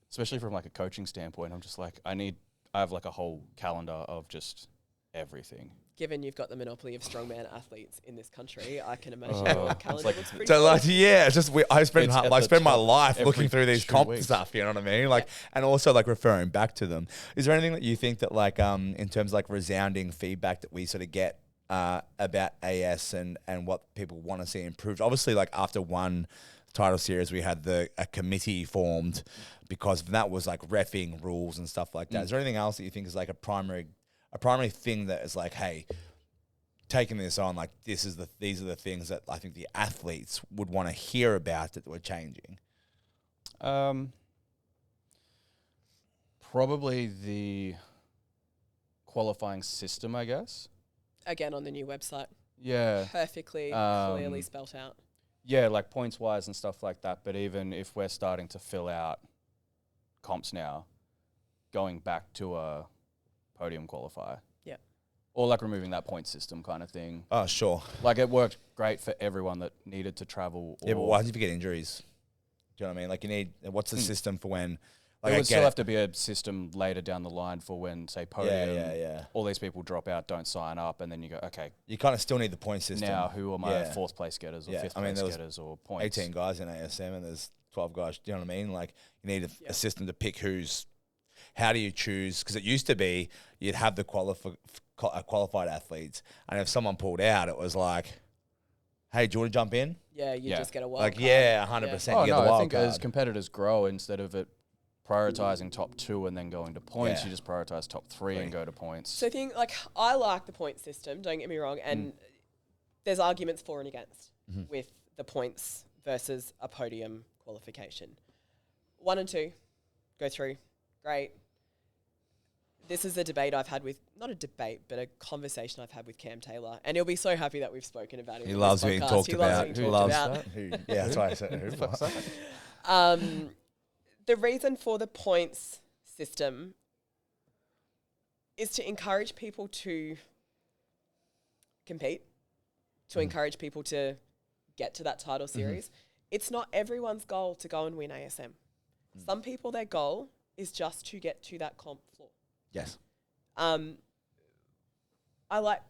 Especially from like a coaching standpoint, I'm just like, I have like a whole calendar of just everything. Given you've got the monopoly of strongman athletes in this country, I can imagine your calendar like- looks pretty So cool. like, yeah, it's just I spend It's at I the spend my top life every looking through these 2 comp weeks. stuff. You know what I mean? Like, and also like referring back to them. Is there anything that you think that like in terms of like resounding feedback that we sort of get about AS and what people want to see improved? Obviously, like after one title series, we had a committee formed because that was like reffing rules and stuff like that. Is there anything else that you think is like a primary thing that is like, hey, taking this on, like these are the things that I think the athletes would want to hear about that we're changing? Probably the qualifying system, I guess. Again, on the new website. Yeah. Perfectly, clearly spelt out. Yeah, like points wise and stuff like that. But even if we're starting to fill out comps now, going back to a podium qualifier. Yeah. Or like removing that point system kind of thing. Oh, sure. Like it worked great for everyone that needed to travel. Yeah, but why did you get injuries? Do you know what I mean? Like you need, what's the system for when? Like There I would get still it. have to be a system later down the line for when, say, podium, Yeah. all these people drop out, don't sign up, and then you go, okay, You kind of still need the point system. now who are my Yeah. fourth place getters or Yeah, fifth I mean, place there was getters or points? 18 guys in ASM and there's 12 guys. Do you know what I mean? Like you need a system to pick how do you choose? Because it used to be you'd have the qualified athletes, and if someone pulled out, it was like, hey, do you want to jump in? Yeah, you just get a wild like, card. yeah, 100%. Oh, You get no, the I wild think card. as competitors grow, instead of it prioritizing top 2 and then going to points, Yeah. you just prioritize top 3 and go to points. So I like the point system, don't get me wrong, and there's arguments for and against with the points versus a podium qualification. 1 and 2, go through, great. This is a debate I've had with, not a debate, but a conversation I've had with Cam Taylor, and he'll be so happy that we've spoken about him. He loves being talked about. He loves being talked about. Yeah, that's why I said who. The reason for the points system is to encourage people to compete, to encourage people to get to that title series. It's not everyone's goal to go and win ASM. Some people, their goal is just to get to that comp floor. Yes. I like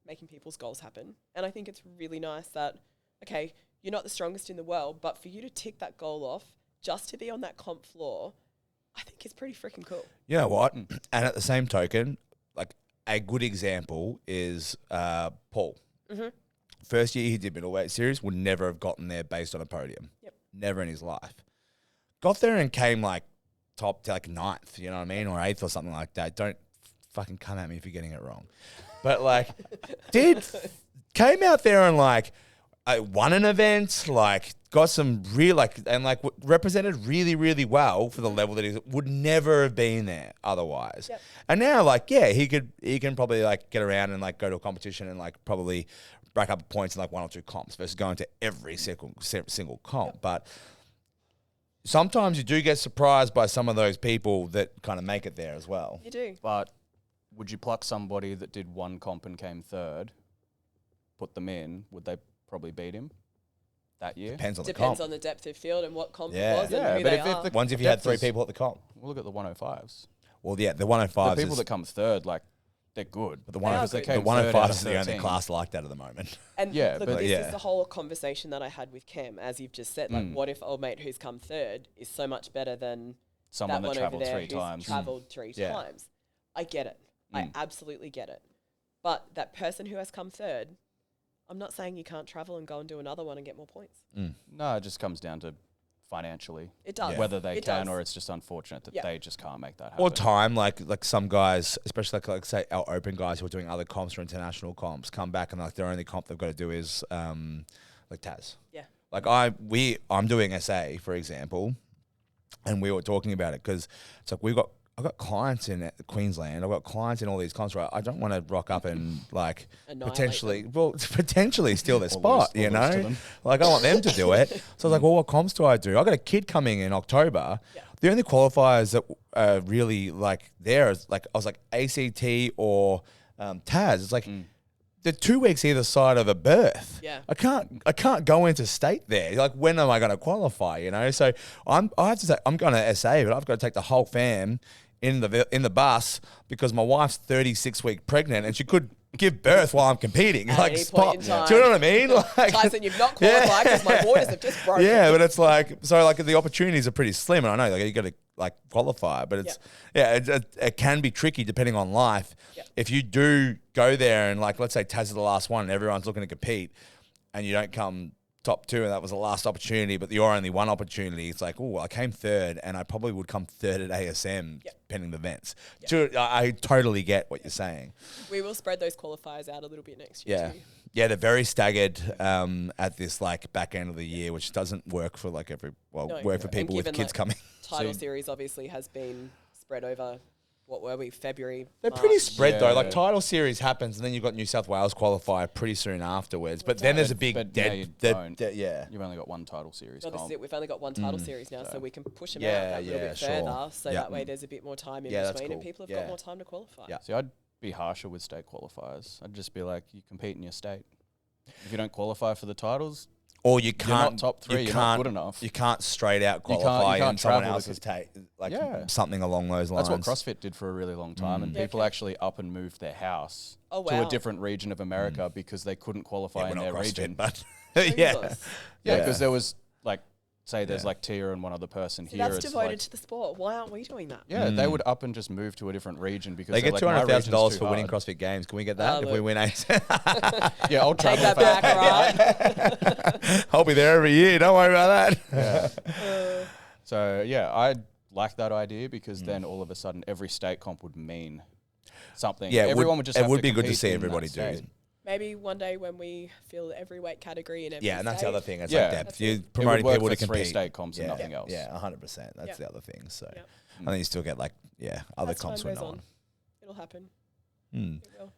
making people's goals happen. And I think it's really nice that, okay, you're not the strongest in the world, but for you to tick that goal off just to be on that comp floor, I think it's pretty freaking cool. You know what? And at the same token, like a good example is Paul. First year he did middleweight series, would never have gotten there based on a podium. Yep. Never in his life. Got there and came like top to like 9th, you know what I mean? Or 8th or something like that. Don't fucking come at me if you're getting it wrong. But like, came out there and like won an event, like got some real represented really, really well for the level that he would never have been there otherwise. Yep. And now like, yeah, he can probably like get around and like go to a competition and like probably rack up points in like 1 or 2 comps versus going to every single comp. Yep. But sometimes you do get surprised by some of those people that kind of make it there as well. You do. But would you pluck somebody that did 1 comp and came 3rd, put them in, would they probably beat him that year? Depends on the Depends comp. on the depth of field and what comp Yeah. it was Yeah, and who but they if are. the Ones if you had depth 3 is- people at the comp. We'll look at the 105s. Well, yeah, the 105s The people is, that come 3rd, like, they're good. but the They are 105s, good. the Came 105s 3rd out is of the only 13. class like that at the moment. And Yeah, look, but- this yeah. is the whole conversation that I had with Cam, as you've just said. Like, what if old mate who's come 3rd is so much better than Someone that that one over travelled there 3 who's times. travelled 3 Yeah. times? I get it. I absolutely get it. But that person who has come 3rd, I'm not saying you can't travel and go and do another one and get more points. No, it just comes down to financially. It does. Whether they It can does. or it's just unfortunate that Yeah. they just can't make that happen. Or time, like some guys, especially like say our open guys who are doing other comps or international comps, come back and like their only comp they've got to do is like Taz. Yeah. Like I'm doing SA for example, and we were talking about it because it's like I've got clients in Queensland. I've got clients in all these comps. Right, I don't want to rock up and like Annihilate potentially steal their spot. lose You to know, them. like I want them to do it. So I was like, well, what comps do I do? I got a kid coming in October. Yeah. The only qualifiers that are really like there is like I was like ACT or Taz. It's like they're 2 weeks either side of a berth. Yeah. I can't go into state there. Like when am I going to qualify? You know, so I have to say I'm going to SA, but I've got to take the whole fam in the bus because my wife's 36-week pregnant and she could give birth while I'm competing. At like any point in time. do you know what I mean? Like Tyson, you've not qualified because my waters have just broken. yeah, but it's like so like the opportunities are pretty slim, and I know like you got to like qualify, but it's it can be tricky depending on life. Yeah. If you do go there and like let's say Taz is the last one and everyone's looking to compete, and you don't come top 2 and that was the last opportunity, but you're only one opportunity. It's like, oh, I came 3rd and I probably would come 3rd at ASM pending the events. I totally get what you're saying. We will spread those qualifiers out a little bit next year too. Yeah, they're very staggered at this like back end of the year, which doesn't work for like work for people with given, kids like, coming. Title series obviously has been spread over, what were we, February, They're March. pretty spread though. Yeah. Like title series happens, and then you've got New South Wales qualify pretty soon afterwards. But then there's a big but now you don't. yeah. You've only got 1 title series No, this is comp. it. We've only got 1 title series now, so we can push them Yeah, out that little yeah, bit sure. further, so Yeah. that way there's a bit more time in Yeah, that's between, and cool. people have Yeah. got more time to qualify. Yeah. See, I'd be harsher with state qualifiers. I'd just be like, you compete in your state. If you don't qualify for the titles, Or you you're can't not top 3, you you're can't not good enough. You can't straight out You can't- qualify you can't in someone travel else's like Yeah. something along those lines. That's what CrossFit did for a really long time, and Yeah, people okay. actually up and moved their house Oh, to a wow. different region of America because they couldn't qualify we're in not their CrossFit, region. but Jesus. yeah. Yeah, Yeah. because there was like say there's like Tia and one other person So here. that's it's devoted like, to the sport. Why aren't we doing that? yeah, they would up and just move to a different region because They they're get like, my region's $200,000 too for winning hard. CrossFit Games. Can we get that if we look. win 8? Yeah, I'll Take travel. that back, right? I'll be there every year. Don't worry about that. So yeah, I like that idea because then all of a sudden every state comp would mean something. Yeah, everyone would just. it have would to be good to compete see in everybody that do. state. Maybe one day when we fill every weight category in every Yeah, and that's the state. other thing. It's Yeah. like depth. That's You're it. promoting It would people work to for three compete. state comps and Yeah. nothing else. Yeah, 100%. That's Yeah. the other thing. So Yeah. I think you still get like, other As time comps with goes on. on, it'll happen. Hmm. It will.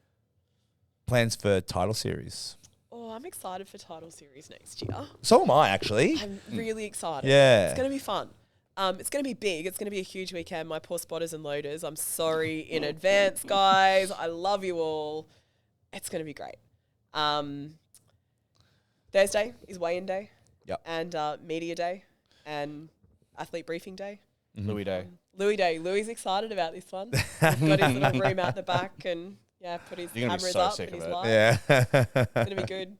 Plans for title series. Oh, I'm excited for title series next year. So am I, actually. I'm really excited. Yeah. It's going to be fun. It's going to be big. It's going to be a huge weekend. My poor spotters and loaders. I'm sorry in advance, guys. I love you all. It's going to be great. Thursday is weigh-in day. Yep. And media day and athlete briefing day. Louis Day. Louis Day. Louis excited about this one. Got his little room out the back and put his You're gonna be cameras so up sick and his of it. lights. Yeah. It's going to be good.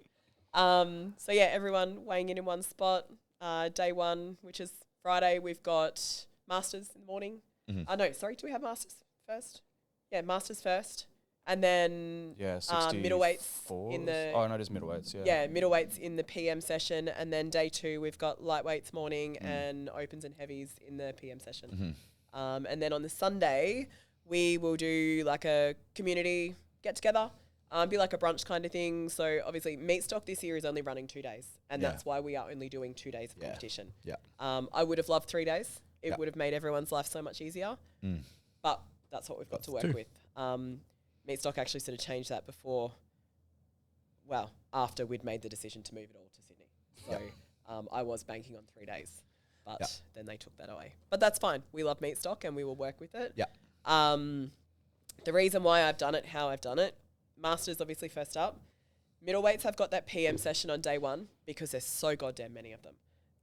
So yeah, everyone weighing in one spot. Day one, which is Friday, we've got Masters in the morning. No, sorry, do we have Masters first? Yeah, Masters first. And then Yeah, 60 middleweights in the... Oh, no, it is middleweights, yeah. Yeah, middleweights in the PM session. And then day two, we've got lightweights morning and opens and heavies in the PM session. And then on the Sunday, we will do like a community get-together. Be like a brunch kind of thing. So obviously meat stock this year is only running 2 days. And Yeah. that's why we are only doing 2 days of competition. Yeah. I would have loved 3 days. It Yeah. would have made everyone's life so much easier. But that's what we've got to work with. Meat stock actually sort of changed that after we'd made the decision to move it all to Sydney. So I was banking on 3 days, but then they took that away. But that's fine. We love meat stock and we will work with it. Yeah. The reason why I've done it, how I've done it, Masters obviously first up. Middleweights have got that PM session on day one because there's so goddamn many of them.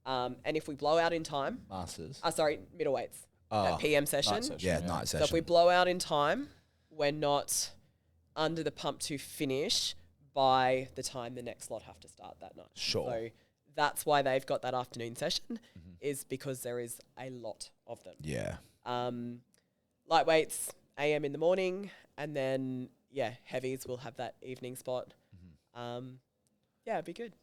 And if we blow out in time, Masters. middleweights, that PM session. Night session. Yeah, Yeah. night So session. if we blow out in time, we're not under the pump to finish by the time the next lot have to start that night. Sure. So that's why they've got that afternoon session is because there is a lot of them. Yeah. Lightweights, AM in the morning, and then, heavies will have that evening spot. It'd be good.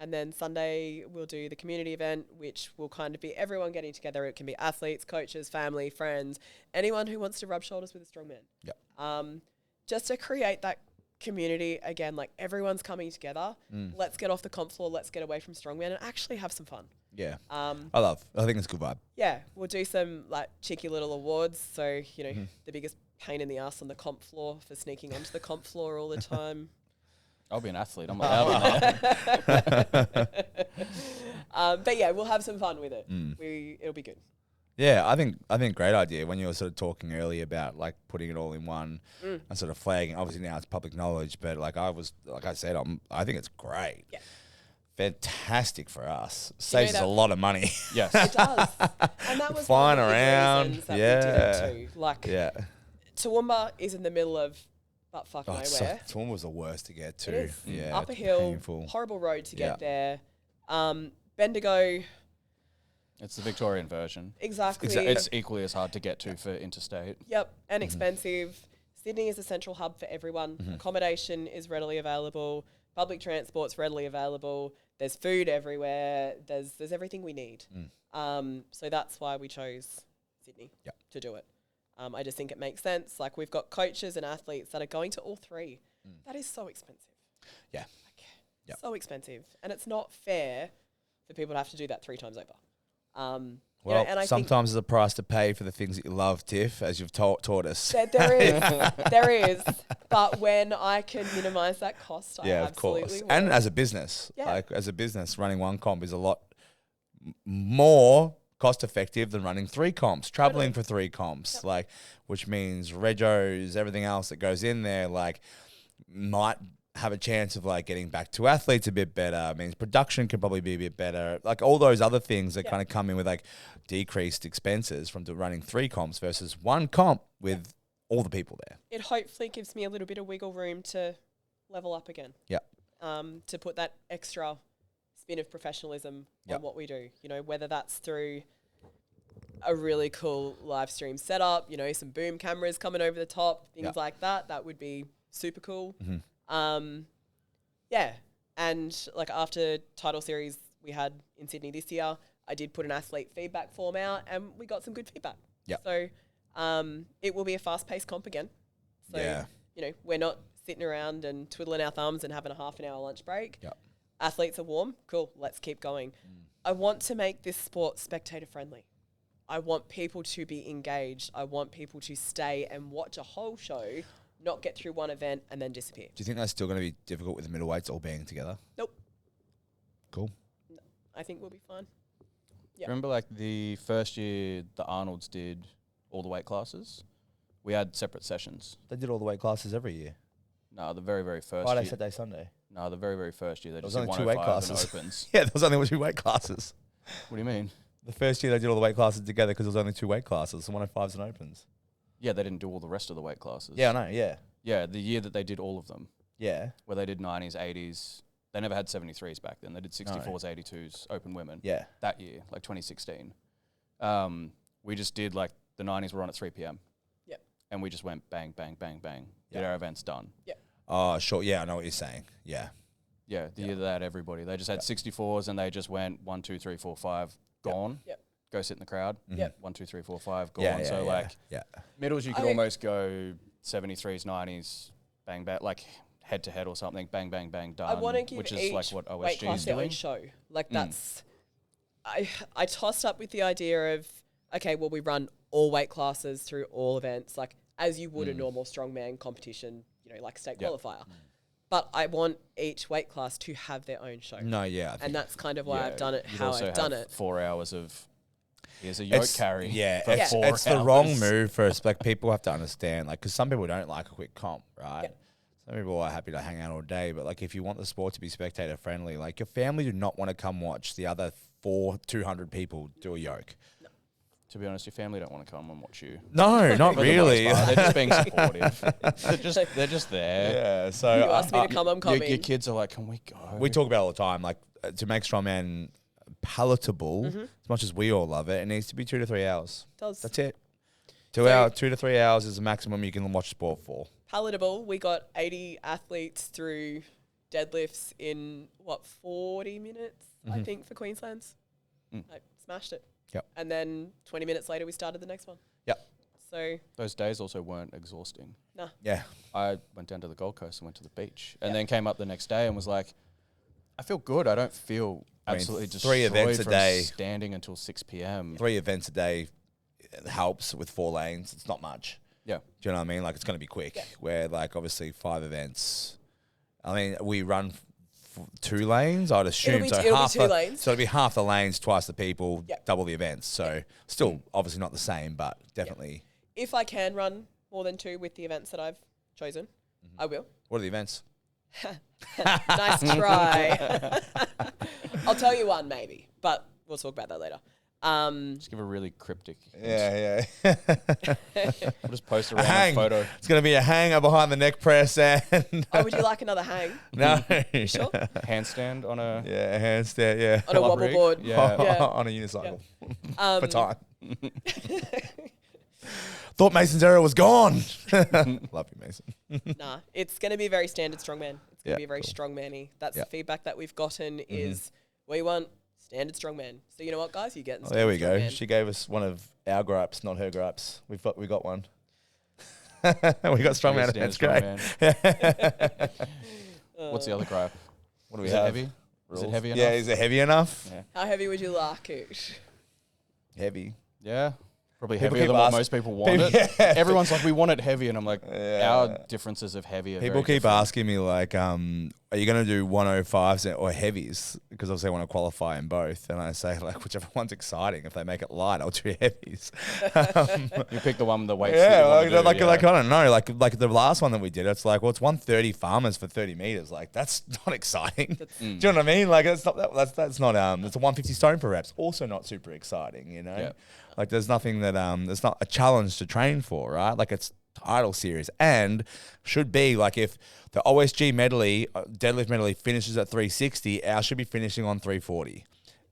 And then Sunday, we'll do the community event, which will kind of be everyone getting together. It can be athletes, coaches, family, friends, anyone who wants to rub shoulders with a strongman. Yep. Just to create that community again, like everyone's coming together. Let's get off the comp floor. Let's get away from strongman and actually have some fun. Yeah. I think it's a good vibe. Yeah, we'll do some like cheeky little awards. So, the biggest pain in the ass on the comp floor for sneaking onto the comp floor all the time. I'll be an athlete. I'm allowed in there. But yeah, we'll have some fun with it. It'll be good. Yeah, I think great idea when you were sort of talking earlier about like putting it all in one and sort of flagging. Obviously now it's public knowledge, but like I said, I think it's great. Yeah. Fantastic for us. Saves us a that- lot of money. Yes. It does. And that was Flying one of the big around, reasons that we did it too. Like, Yeah. Toowoomba is in the middle of butt fuck nowhere. Toowoomba was the worst to get to. It is. Yeah. Up a hill, Painful. horrible road to get Yeah. there. Bendigo, It's the Victorian version. exactly. It's equally as hard to get to for interstate. Yep, and expensive. Sydney is a central hub for everyone. Accommodation is readily available. Public transport's readily available. There's food everywhere. There's everything we need. So that's why we chose Sydney to do it. I just think it makes sense. Like we've got coaches and athletes that are going to all three. That is so expensive. Yeah. Like, Yep. so expensive, and it's not fair for people to have to do that 3 times over. Well, and I think sometimes there's a price to pay for the things that you love, Tiff, as you've taught us. there is. But when I can minimise that cost, I Yeah, of absolutely course. will. And as a business, Yeah. like as a business, running one comp is a lot more cost effective than running 3 comps, traveling for 3 comps, like, which means regos, everything else that goes in there, like, might have a chance of like getting back to athletes a bit better. It means production can probably be a bit better. Like all those other things that kind of come in with like decreased expenses from running 3 comps versus 1 comp with all the people there. It hopefully gives me a little bit of wiggle room to level up again. Yeah. To put that extra spin of professionalism Yep. on what we do. You know, whether that's through a really cool live stream setup, you know, some boom cameras coming over the top, things Yep. like that. That would be super cool. Mm-hmm. Yeah. And like after title series we had in Sydney this year, I did put an athlete feedback form out and we got some good feedback. Yep. So it will be a fast-paced comp again. So, Yeah. you know, we're not sitting around and twiddling our thumbs and having a half an hour lunch break. Yep. Athletes are warm. Cool. Let's keep going. I want to make this sport spectator friendly. I want people to be engaged. I want people to stay and watch a whole show, not get through one event and then disappear. Do you think that's still going to be difficult with the middleweights all being together? Nope. Cool. No, I think we'll be fine. Yep. Remember, like the first year the Arnolds did all the weight classes, we had separate sessions. They did all the weight classes every year. No, the very, very first Friday, year. Saturday, Sunday. No, the very, very first year they There just was did only 2 weight 105 and classes. opens. Yeah, there was only 2 weight classes. What do you mean? The first year they did all the weight classes together because there was only 2 weight classes, the 105s and opens. Yeah, they didn't do all the rest of the weight classes. Yeah, I know, yeah. Yeah, the year that they did all of them, Yeah. where they did 90s, 80s. They never had 73s back then. They did 64s, 82s, open women. Yeah. That year, like 2016. We just did like the 90s were on at 3 p.m. Yep. And we just went bang, bang, bang, bang. Did Yeah. our events done. Oh, sure. Yeah, I know what you're saying. Yeah. Yeah, the year they had everybody. They just had 64s and they just went 1, 2, 3, 4, 5, gone. Yep. Go sit in the crowd. Yep. 1, 2, 3, 4, 5, gone. Yeah, yeah, So yeah, like yeah. middles, you could I- almost go 73s, 90s, bang, bang, like head to head or something, bang, bang, bang, done. I want to give which each is like what weight OSG class is their own doing. show. Like that's, I tossed up with the idea of, okay, well we run all weight classes through all events, like as you would a normal strongman competition, you know, like state Yep. qualifier. But I want each weight class to have their own show. No, yeah. I think And that's kind of why Yeah, I've done it, you'd how also I've done have it. 4 hours of here's a yoke it's, carry. yeah, for it's, 4 it's the wrong hours. move for us. Like people have to understand, like, because some people don't like a quick comp, right? Yeah. Some people are happy to hang out all day, but like if you want the sport to be spectator friendly, like your family do not want to come watch the other 200 people do a yoke. To be honest, your family don't want to come and watch you. No, not For the most really. part. They're just being supportive. they're just there. Yeah, so You asked me to come, I'm Your, coming. your kids are like, can we go? we talk about it all the time, like to make strongman palatable, as much as we all love it, it needs to be 2 to 3 hours. Does That's it. 2 to 3 hours is the maximum you can watch sport for. palatable. We got 80 athletes through deadlifts in 40 minutes, I think, for Queensland's. I smashed it. Yep. And then 20 minutes later, we started the next one. Yep. So, Those days also weren't exhausting. nah. Yeah. I went down to the Gold Coast and went to the beach, and then came up the next day and was like, I feel good. I don't feel I mean, absolutely 3 destroyed events a from day. standing until 6 p.m. 3 events a day helps with 4 lanes. It's not much. Yeah. Do you know what I mean? Like it's going to be quick. Yeah. Where like obviously 5 events. I mean, we run 2 lanes. I'd assume be so. it'll be half 2 the- lanes. So it'll be half the lanes, twice the people, Yep. double the events. So still obviously not the same, but definitely. If I can run more than 2 with the events that I've chosen, I will. What are the events? Nice try. I'll tell you one maybe, but we'll talk about that later. Just give a really cryptic. hint. Yeah. We'll just post a A random hang. photo. It's going to be a hanger behind the neck press and Oh, would you like another hang? no. Sure. Handstand on a Yeah, handstand. Yeah. On a club wobble rig. board. Yeah. Yeah. On a unicycle Um, for time. Thought Mason's era was gone. Love you, Mason. Nah, it's going to be very standard strongman. It's going to Yeah, be very cool. strongman-y. That's Yeah. the feedback that we've gotten is we want standard strongman. So you know what, guys? You get Oh, there we go. She gave us one of our gripes, not her gripes. We got one. We got strongman. Standard That's great. strongman. What's the other gripe? What do we Is have? it heavy? Is it heavy enough? Yeah, is it heavy enough? Yeah. How heavy would you like it? Heavy. Yeah. Probably People heavier keep than what ask- most people want people- it. yeah. Everyone's like, we want it heavy. And I'm like, Yeah. our differences of heavy are People very keep different. asking me like, are you going to do 105s or heavies? Because obviously I want to qualify in both. And I say like, whichever one's exciting. If they make it light, I'll do heavies. You pick the one with the weights. Yeah, that you like, wanna do, like I don't know, like the last one that we did, it's like, well, it's 130 farmers for 30 meters. Like that's not exciting. Do you know what I mean? Like it's not that's not it's a 150 stone per reps. Also not super exciting, you know. Yeah. Like there's nothing that there's not a challenge to train for, right? Like it's title series, and should be like if the OSG medley, deadlift medley finishes at 360, ours should be finishing on 340.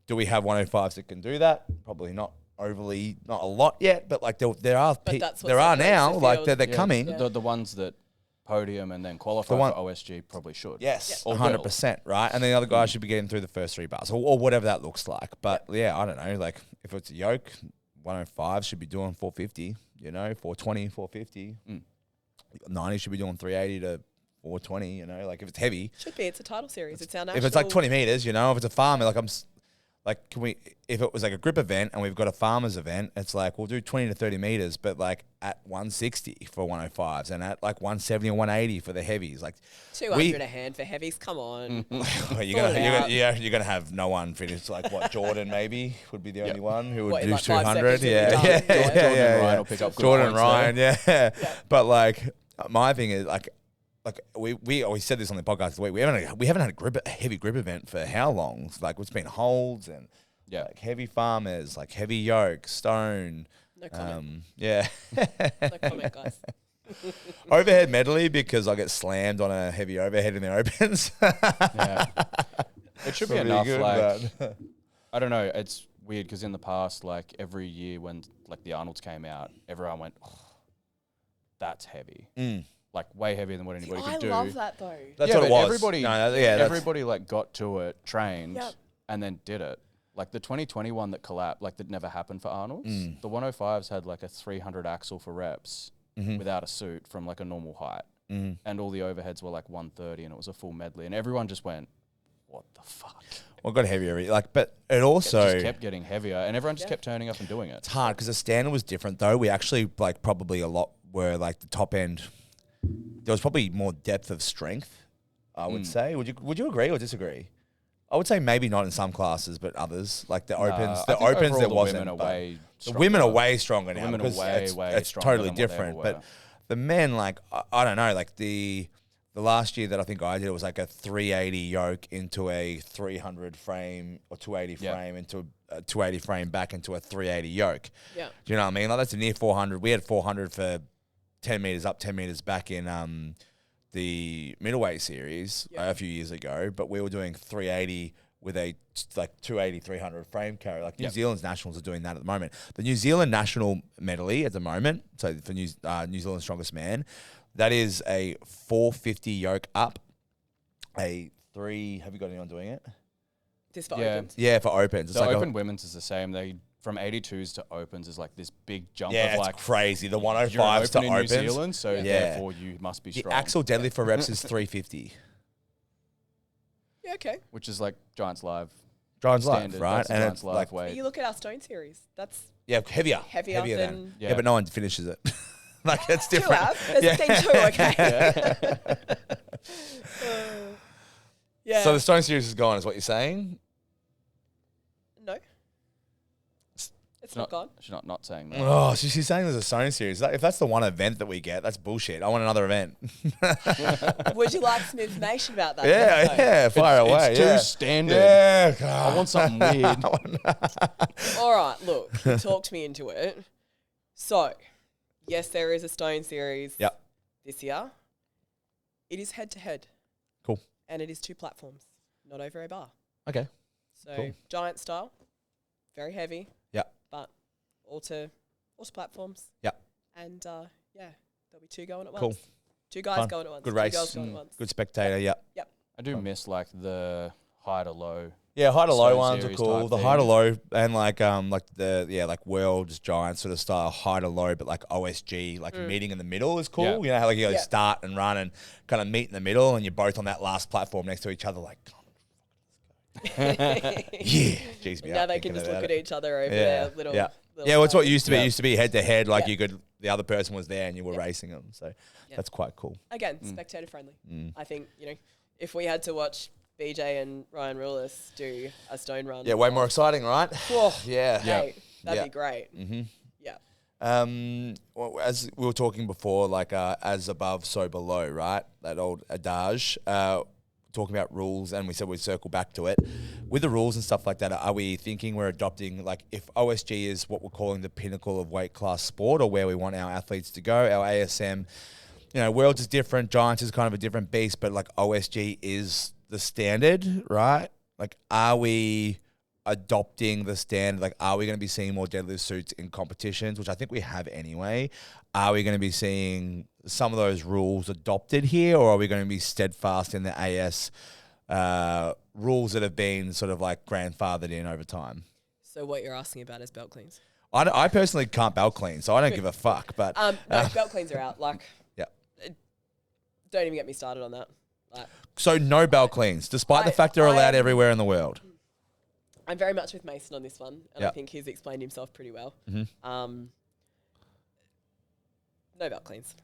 Do we have 105s that can do that? Probably not overly, not a lot yet, but like there are that's what there are separates now, the like field. they're coming. The ones that podium and then qualify for OSG probably should. Yes, Or 100%, right? And the other guys should be getting through the first 3 bars or whatever that looks like. But yeah, I don't know. Like if it's a yoke, 105 should be doing 450, 420, 450. 90 should be doing 380 to 420, like if it's heavy. Should be. It's a title series. It's our national. If it's like 20 meters, if it's a farmer, like can we, if it was like a grip event and we've got a farmer's event, it's like we'll do 20 to 30 meters, but like at 160 for 105s and at like 170 or 180 for the heavies. Like 200 a hand for heavies. Come on. you're gonna have no one finish like what Jordan maybe would be the only one who would What, in do like 5 200. seconds Yeah, Jordan and Ryan will pick up good Jordan and points Ryan, there. yeah. But like my thing is like we always said this on the podcast this week. We haven't had a heavy grip event for how long? Like it's been holds and like heavy farmers, like heavy yoke, stone. No comment. Yeah. No comment, guys. Overhead medley because I get slammed on a heavy overhead in the opens. Yeah. It should be enough. Good, like I don't know. It's weird because in the past, like every year when like the Arnolds came out, everyone went, "Oh, that's heavy." Like way heavier than what anybody could do. I love that though. That's what it was. Everybody, everybody like got to it, trained, and then did it. Like the 2020 one that collapsed, like that never happened for Arnold's. The 105s had like a 300 axle for reps without a suit from like a normal height. And all the overheads were like 130 and it was a full medley. And everyone just went, what the fuck? Well, it got heavier. But it also It just kept getting heavier and everyone just kept turning up and doing it. It's hard because the standard was different though. We actually like probably a lot were like the top end. There was probably more depth of strength, I would say. Would you agree or disagree? I would say maybe not in some classes, but others like the opens. The opens there wasn't. The women are way stronger now. Women are way it's stronger totally than what they ever different. were. But the men, like I don't know, like the last year that I think I did, it was like a 380 yoke into a 300 frame or 280 frame into a 280 frame back into a 380 yoke. Yeah. Do you know what I mean? Like that's a near 400. We had 400 for 10 meters up, 10 meters back in the middleweight series a few years ago, but we were doing 380 with a like 280, 300 frame carry. Like New Zealand's nationals are doing that at the moment. The New Zealand national medley at the moment, so for New Zealand's strongest man, that is a 450 yoke up, a 3. Have you got anyone doing it? Just for opens? Yeah, for opens. It's the like open women's is the same. They from 82s to opens is like this big jump yeah, of like it's crazy. The you're 105s to open in opens. New Zealand, so therefore you must be The strong. axle deadlift for reps is 350. Yeah, okay. Which is like Giants Live. Giants Live, Standard, right? that's the And Giants it's Live like way. But you look at our stone series. That's heavier heavier than. than Yeah, but no one finishes it. Like it's two different. have. There's been two, okay. Yeah. So the stone series is gone, is what you're saying? No. It's not gone. She's not saying that. Oh, she's saying there's a stone series. If that's the one event that we get, that's bullshit. I want another event. Would you like some information about that? Yeah, fire away. It's yeah. too standard. Yeah, I want something weird. All right, look, you talked me into it. So, yes, there is a stone series this year. It is head-to-head. Cool. And it is 2 platforms, not over a bar. Okay. So, Cool. giant style, very heavy. Yeah. But all to platforms. Yeah. And, there'll be 2 going at Cool. once. 2 guys Fun. going at once. Good 2 race. girls going at once. Good spectator, yeah. Yep. I do miss like the high to low. Yeah, high to low Stone ones are series cool. type The thing. high to low and like like world's giant sort of style high to low, but like OSG, like meeting in the middle is cool. Yeah. You know how like you start and run and kind of meet in the middle, and you're both on that last platform next to each other, like. Yeah, jeez, me Now up they thinking can just about look it. at each other over their little. Yeah, little yeah. Well, it's what side. used to be. Yeah. It used to be head to head. Like Yeah. you could, the other person was there and you were racing them. So that's quite cool. Again, spectator friendly. I think, if we had to watch BJ and Ryan Rulis do a stone run. Yeah, way more exciting, right? Oh, Yeah. hey, that'd Yeah. be great. Mm-hmm. Yeah. Well, as we were talking before, like as above, so below, right? That old adage. talking about rules, and we said we'd circle back to it. With the rules and stuff like that, are we thinking we're adopting, like, if OSG is what we're calling the pinnacle of weight class sport, or where we want our athletes to go, our ASM, Worlds is different, Giants is kind of a different beast, but like OSG is the standard, right? Like, are we adopting the standard? Like, are we going to be seeing more deadlift suits in competitions, which I think we have anyway? Are we going to be seeing some of those rules adopted here, or are we going to be steadfast in the AS rules that have been sort of like grandfathered in over time? So what you're asking about is belt cleans? I personally can't belt clean, so I don't give a fuck. But no, belt cleans are out. Like, yeah, don't even get me started on that. Like, so no belt cleans, despite the fact they're allowed everywhere in the world. I'm very much with Mason on this one, and Yep. I think he's explained himself pretty well. Mm-hmm. No belt cleans.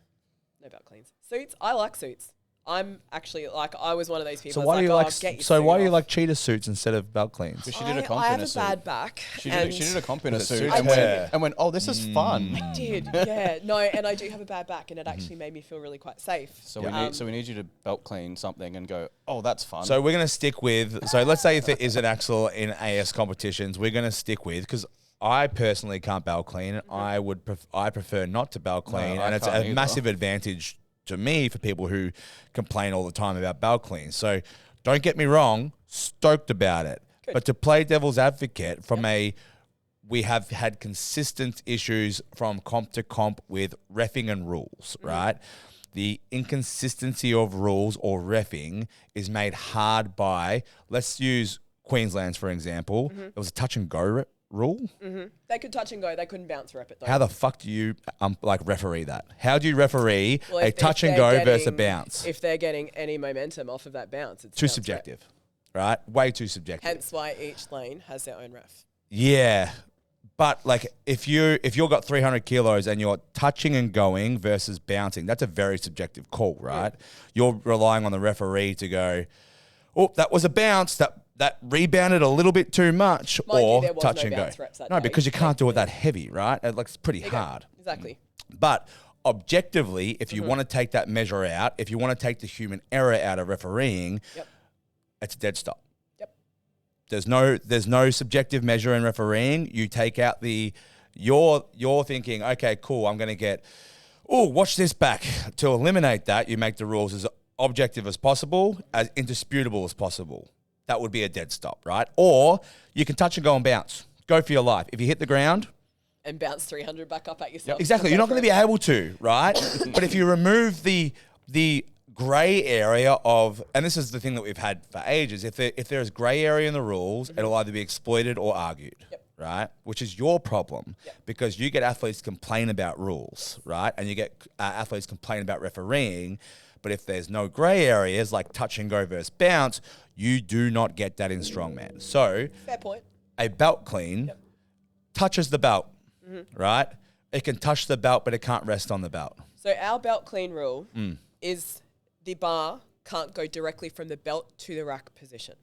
No belt cleans. Suits, I like suits. I'm actually, like, I was one of those people. So why do you get your So suit why do you off. like cheetah suits instead of belt cleans? She did a comp I in have a a suit. bad back. She did a comp in a With a suit suit? and Yeah. went, oh, this is fun. I did, yeah. No, and I do have a bad back, and it actually made me feel really quite safe. So we need you to belt clean something and go, oh, that's fun. So we're going to stick with, so let's say if there is an axle in AS competitions, we're going to stick with, because I personally can't belt clean. I prefer not to belt clean, No, and I it's can't a either. massive advantage to me for people who complain all the time about belt clean. So don't get me wrong, stoked about it. Good. But to play devil's advocate we have had consistent issues from comp to comp with reffing and rules, right? The inconsistency of rules or reffing is made hard by, let's use Queensland's for example. It was a touch and go rule. They could touch and go. They couldn't bounce rep it, though. How the fuck do you referee that? How do you referee Well, a if touch and they're go versus a getting- bounce? If they're getting any momentum off of that bounce, it's Too bounce rep. subjective, right? Way too subjective. Hence why each lane has their own ref. Yeah. But like if you've got 300 kilos and you're touching and going versus bouncing, that's a very subjective call, right? You're relying on the referee to go, oh, that was a bounce, that rebounded a little bit too much, Mind you, or there was touch no and go. bounce reps that No, day, because you can't do it that thankfully. heavy, right? It's pretty There you go. hard. Exactly. But objectively, if you want to take that measure out, if you want to take the human error out of refereeing, Yep. it's a dead stop. Yep. There's no subjective measure in refereeing. You take out you're thinking, okay, cool, I'm going to get, watch this back. To eliminate that, you make the rules as objective as possible, as indisputable as possible. That would be a dead stop, right? Or you can touch and go and bounce. Go for your life. If you hit the ground, And bounce 300 back up at yourself. exactly, you're not going to be able to, right? But if you remove the grey area of, and this is the thing that we've had for ages, if there's grey area in the rules, it'll either be exploited or argued, right? Which is your problem, because you get athletes complain about rules, right? And you get athletes complain about refereeing, but if there's no grey areas like touch and go versus bounce, you do not get that in strongman. So Fair point. a belt clean touches the belt, right? It can touch the belt, but it can't rest on the belt. So our belt clean rule is the bar can't go directly from the belt to the rack position.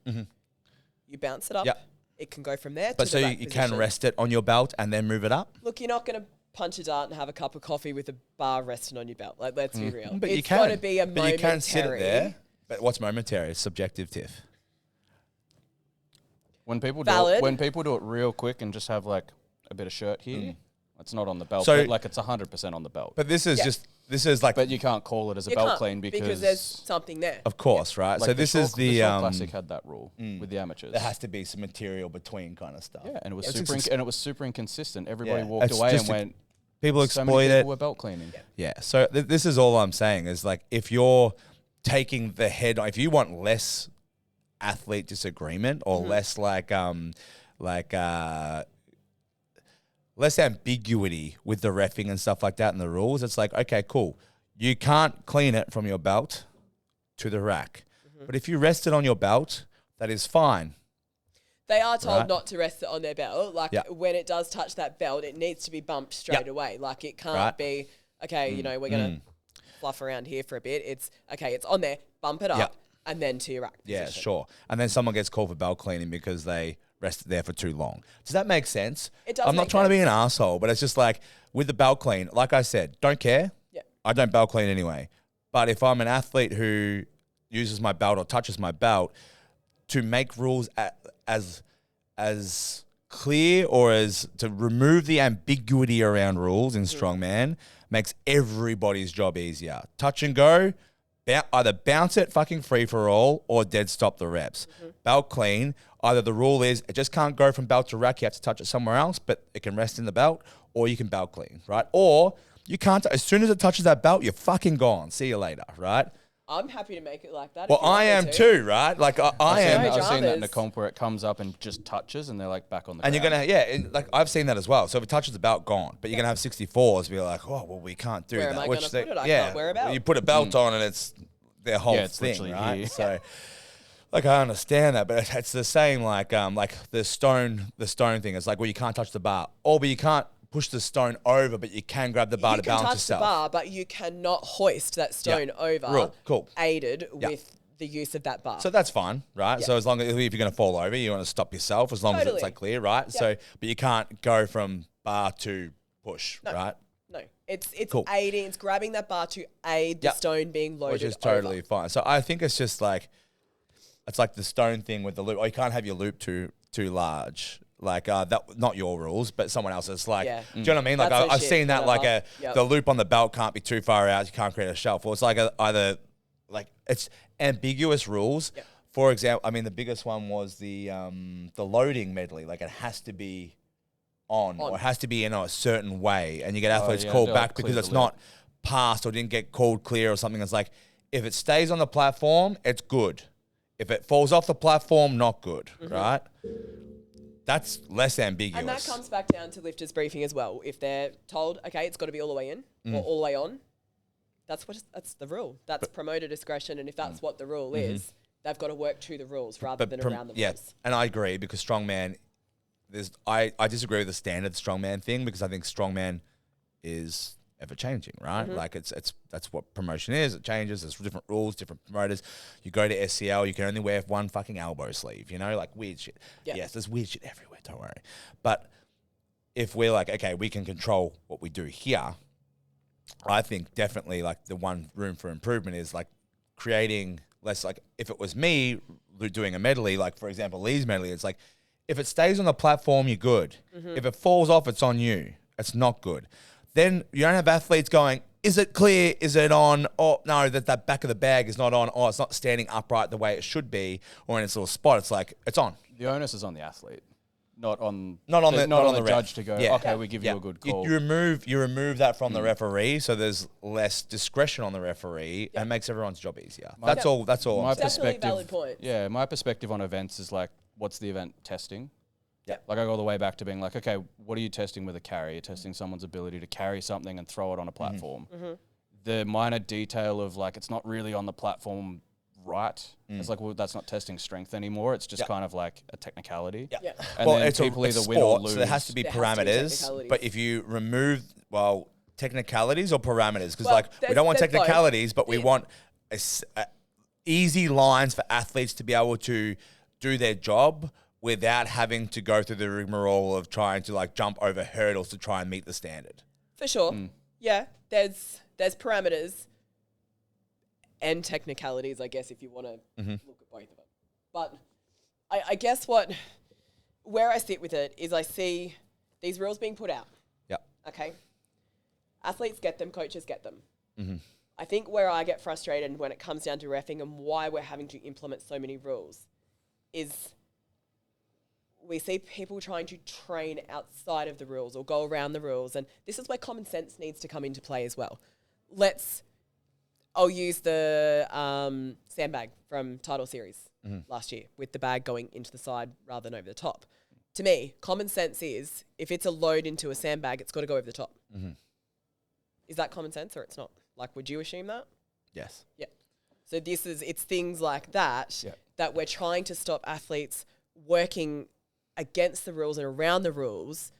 You bounce it up. Yep. It can go from there But to so the you rack can position. rest it on your belt and then move it up? Look, you're not going to punch a dart and have a cup of coffee with a bar resting on your belt. Like, let's be real. But it's you can. got to be a But momentary. you can sit it there. But what's momentary? It's subjective, Tiff. When people Valid. do it real quick and just have like a bit of shirt here, it's not on the belt. So- but like it's 100% on the belt. But this is But you can't call it as a You belt can't, clean because there's something there. of course, right? like So the this is Shore- the Shore Classic had that rule with the amateurs. there has to be some material between kind of stuff. Yeah, and it was It's super super inconsistent. Everybody Yeah. walked It's away just and went. People So many exploit people it. were belt cleaning. Yeah. So this is all I'm saying is like if you're taking the head, if you want less athlete disagreement or less less ambiguity with the reffing and stuff like that in the rules, it's like, okay, cool. You can't clean it from your belt to the rack. But if you rest it on your belt, that is fine. They are told Right. not to rest it on their belt. Like, Yeah. when it does touch that belt, it needs to be bumped straight away. Like, it can't Right. be, okay, we're going to fluff around here for a bit. It's, okay, it's on there, bump it up, and then to your rack Yeah, position. sure. And then someone gets called for belt cleaning because they rested there for too long. Does that make sense? It does I'm not make trying to be an sense. asshole, but it's just like with the belt clean, like I said, don't care. Yeah. I don't belt clean anyway. But if I'm an athlete who uses my belt or touches my belt, to make rules as clear or as to remove the ambiguity around rules in strongman makes everybody's job easier. Touch and go, either bounce it fucking free for all or dead stop the reps. Belt clean, either the rule is it just can't go from belt to rack, you have to touch it somewhere else, but it can rest in the belt, or you can belt clean, right? Or you can't, as soon as it touches that belt, you're fucking gone. See you later, right? I'm happy to make it like that. Well, I am too, right? Like I am. No I've seen that in a dramas. comp where it comes up and just touches, and they're like back on the. And ground. you're gonna, yeah, like I've seen that as well. So if it touches the belt, gone. But you're gonna have 64s, be like, oh, well, we can't do Where that. am I gonna put it? I yeah, can't wear a belt. You put a belt on, and it's their whole it's thing, literally right? here. So, like, I understand that, but it's the same. Like the stone thing. It's like, well, you can't touch the bar, or but you can't push the stone over, but you can grab the bar You to can balance touch yourself. the bar, but you cannot hoist that stone over. Rule. Cool. Aided Yeah. with the use of that bar. So that's fine, right? So as long as if you're going to fall over, you want to stop yourself as long as it's Totally. like clear, right? So, but you can't go from bar to push, right? No, it's Cool. aiding. It's grabbing that bar to aid the Yep. stone being loaded. Which is totally over. fine. So I think it's just like, it's like the stone thing with the loop. Oh, you can't have your loop too large. Like that, not your rules, but someone else's. Like, Yeah. do you know what I mean? Like That's so I've shit, seen that. Like whatever. Yep. the loop on the belt can't be too far out. You can't create a shelf. Or it's like either like it's ambiguous rules. Yep. For example, I mean the biggest one was the loading medley. Like it has to be on, or it has to be in a certain way, and you get athletes yeah, called they'll back clear because the it's loop. not passed or didn't get called clear or something. It's like if it stays on the platform, it's good. If it falls off the platform, not good, right? That's less ambiguous. And that comes back down to lifters briefing as well. If they're told, okay, it's got to be all the way in or all the way on, that's the rule. That's promoter discretion, and if that's what the rule is, they've got to work to the rules rather than around the rules. And I agree because strongman, I disagree with the standard strongman thing because I think strongman is ever changing, right? Like that's what promotion is. It changes. There's different rules, different promoters. You go to SCL, you can only wear one fucking elbow sleeve, you know, like weird shit. Yeah. Yes, there's weird shit everywhere, don't worry. But if we're like, okay, we can control what we do here, I think definitely like the one room for improvement is like creating less, like if it was me doing a medley, like for example, Leigh's medley, it's like if it stays on the platform, you're good. If it falls off, it's on you. It's not good. Then you don't have athletes going, is it clear? Is it on? Oh, no, that back of the bag is not on. Oh, it's not standing upright the way it should be or in its little spot. It's like, it's on. The onus is on the athlete, not on the ref. judge to go. Yeah. Okay, we give you a good call. You remove that from the referee, so there's less discretion on the referee, and it makes everyone's job easier. That's all. That's all. My I'm saying. Definitely perspective, valid point. yeah, my perspective on events is like, what's the event testing? Yeah. Like I go all the way back to being like, okay, what are you testing with a carry? You're testing someone's ability to carry something and throw it on a platform. The minor detail of like, it's not really on the platform right. It's like, well, that's not testing strength anymore. It's just kind of like a technicality. Yeah. And then people either win or lose. So there has to be There has to be parameters. technicalities. But if you remove, technicalities or parameters, because Well, like we don't want there's both. technicalities, but we Yeah. want easy lines for athletes to be able to do their job without having to go through the rigmarole of trying to like jump over hurdles to try and meet the standard. For sure. Yeah, there's parameters and technicalities, I guess, if you want to look at both of them. But I guess where I sit with it is I see these rules being put out. Yep. Okay. Athletes get them, coaches get them. I think where I get frustrated when it comes down to reffing and why we're having to implement so many rules is we see people trying to train outside of the rules or go around the rules. And this is where common sense needs to come into play as well. I'll use the sandbag from Title Series last year with the bag going into the side rather than over the top. To me, common sense is if it's a load into a sandbag, it's got to go over the top. Is that common sense or it's not? Like, would you assume that? Yes. Yeah. So it's things like that that we're trying to stop athletes working against the rules and around the rules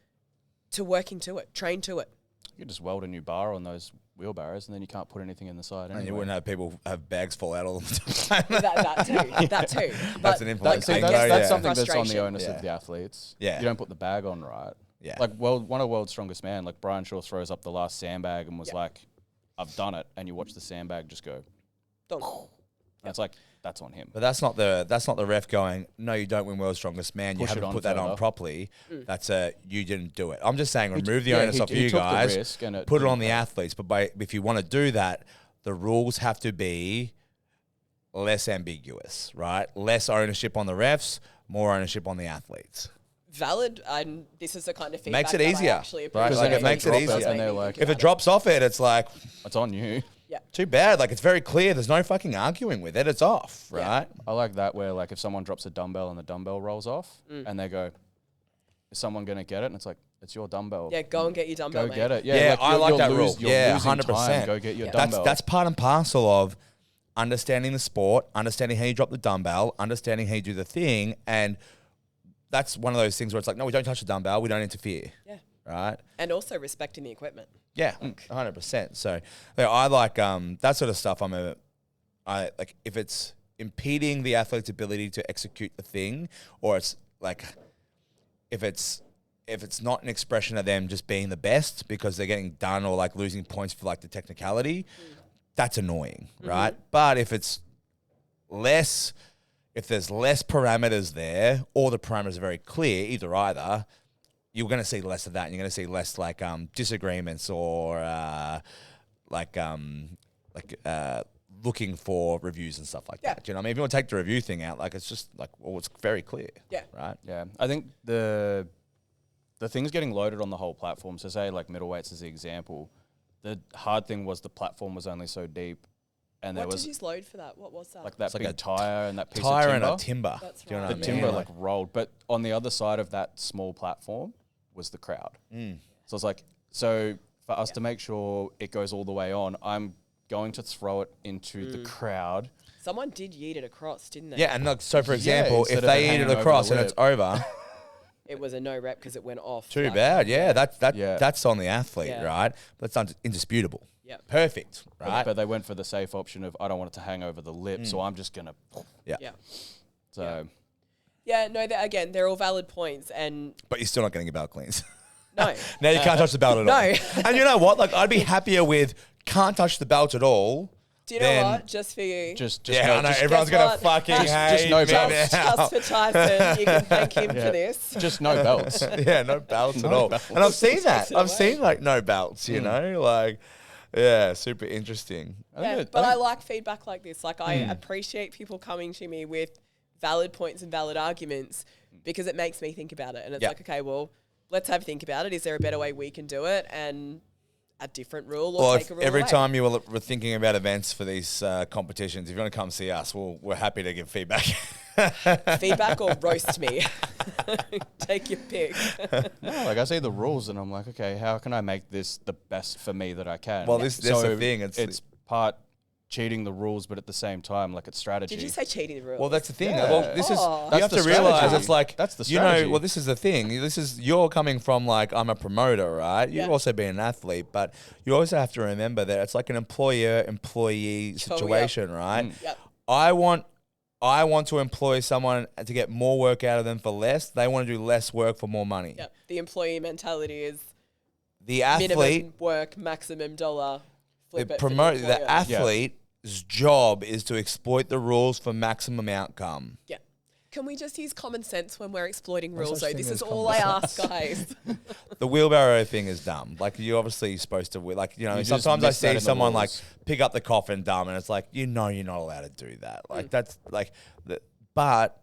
to working to it, train to it. You could just weld a new bar on those wheelbarrows and then you can't put anything in the side And anyway. you wouldn't have people have bags fall out all the time. That too. That's But an influence. I That's- guess that's yeah. something that's on the frustration. onus Yeah. of the athletes. Yeah. You don't put the bag on right. Yeah. Like one of World's Strongest Man, like Brian Shaw throws up the last sandbag and was like, I've done it. And you watch the sandbag just go. Don't. And it's like, that's on him. But that's not the ref going, no, you don't win world's strongest man. You Push it haven't on put that on further. properly. That's you didn't do it. I'm just saying, remove the yeah, onus he- off he you took the guys, risk and it put it didn't on the pay. athletes. But if you want to do that, the rules have to be less ambiguous, right? Less ownership on the refs, more ownership on the athletes. Valid, and this is the kind of feedback Makes it that I easier, actually right? appreciate. Like, it if makes they it drop easier. and they're like, If it drops off it's like, it's on you. Yeah. too bad. Like, it's very clear. There's no fucking arguing with it. It's off, Yeah. right? I like that where like if someone drops a dumbbell and the dumbbell rolls off and they go, is someone going to get it? And it's like, it's your dumbbell. Yeah, go and get your dumbbell, Go get mate. it. Yeah, I like that rule. You're Yeah, losing 100%. time. Go get your Yeah. dumbbell. That's part and parcel of understanding the sport, understanding how you drop the dumbbell, understanding how you do the thing, and that's one of those things where it's like, no, we don't touch the dumbbell, we don't interfere. Yeah. Right? And also respecting the equipment. Yeah, 100%. So yeah, I like that sort of stuff. I like if it's impeding the athlete's ability to execute the thing, or it's like if it's not an expression of them just being the best because they're getting done or like losing points for like the technicality, that's annoying, right? But if it's less, if there's less parameters there, or the parameters are very clear, either, you're going to see less of that, and you're going to see less like disagreements or looking for reviews and stuff like that. Do you know what I mean? If you want to take the review thing out, like it's just like, well, it's very clear. Yeah. Right. Yeah, I think the things getting loaded on the whole platform. So say like middleweights as the example. The hard thing was the platform was only so deep, and there What was did you load for that? What was that? like that It's like big a tire and that piece Tire of and timber. a timber. That's Do you know right. what I The mean? timber like rolled, but on the other side of that small platform was the crowd. So it's like, so for us to make sure it goes all the way on, I'm going to throw it into the crowd. Someone did yeet it across, didn't they? Yeah, and look, so for example, instead if of they it eat hanging it over across the and it's lip. over, It was a no rep because it went off. too like- bad. Yeah, Yeah. that's on the athlete, Yeah. right? But it's indisputable. Yeah. Perfect, right? But they went for the safe option of I don't want it to hang over the lip, so I'm just gonna. yeah. Yeah. So Yeah, no, again, they're all valid points. And But you're still not getting your belt cleans. no, Now you can't touch the belt at all. No. And you know what? Like, I'd be happier with can't touch the belt at all. do you know Then- what? Just for you. just Yeah, no, I know. just, Everyone's guess going to what? fucking hate just no me belts. now. Just for Tyson, you can thank him for this. just no belts. Yeah, no belts at No all. belts. And I've seen that. Takes it I've away. seen, like, no belts, you know? Like, yeah, super interesting. Yeah, but I like feedback like this. Like, I appreciate people coming to me with valid points and valid arguments because it makes me think about it. And it's Yeah. like, okay, well, let's have a think about it. Is there a better way we can do it? And a different rule or Well, take if a rule every away. time you were thinking about events for these competitions, if you want to come see us, we're happy to give feedback. Feedback or roast me. Take your pick. Like I see the rules and I'm like, okay, how can I make this the best for me that I can? Well, that's the thing. It's part cheating the rules, but at the same time, like it's strategy. Did you say cheating the rules? Well, that's the thing. Yeah. Well, this is Oh. you That's have to the realize strategy. it's like That's the you know. strategy. Well, this is the thing. This is you're coming from like I'm a promoter, right? You've Yeah. also been an athlete, but you also have to remember that it's like an employer-employee situation, right? Yep. I want to employ someone to get more work out of them for less. They want to do less work for more money. Yep. The employee mentality is The athlete, minimum work, maximum dollar. Flip it for the employer. athlete's job is to exploit the rules for maximum outcome. Yeah. Can we just use common sense when we're exploiting No rules, such though? thing This as is all common I ask, guys. The wheelbarrow thing is dumb. Like you're obviously supposed to, like you know. You just Sometimes I miss that in see the someone like rules. pick up the coffin dumb, and it's like you're not allowed to do that. Like that's like, but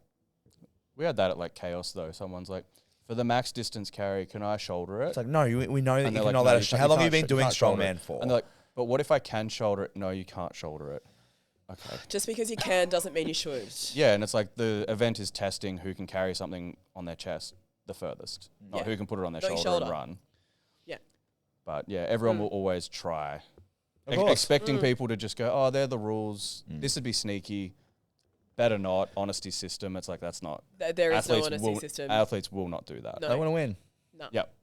We had that at like Chaos though. Someone's like, for the max distance carry, can I shoulder it? it's like no, we know that And you're they're like, not "No, allowed you to. can't- How long have you can't been doing can't shoulder it." strongman for? And they're like, but what if I can shoulder it? No, you can't shoulder it. Okay. Just because you can doesn't mean you should. Yeah, and it's like the event is testing who can carry something on their chest the furthest, not Yeah. who can put it on their Not your shoulder and shoulder. run. Yeah. But yeah, everyone will always try. Of course. Expecting people to just go, oh, they're the rules. This would be sneaky. Better not. Honesty system. It's like, that's not. There is no honesty will, system. Athletes will not do that. No. They want to win. No. Yep.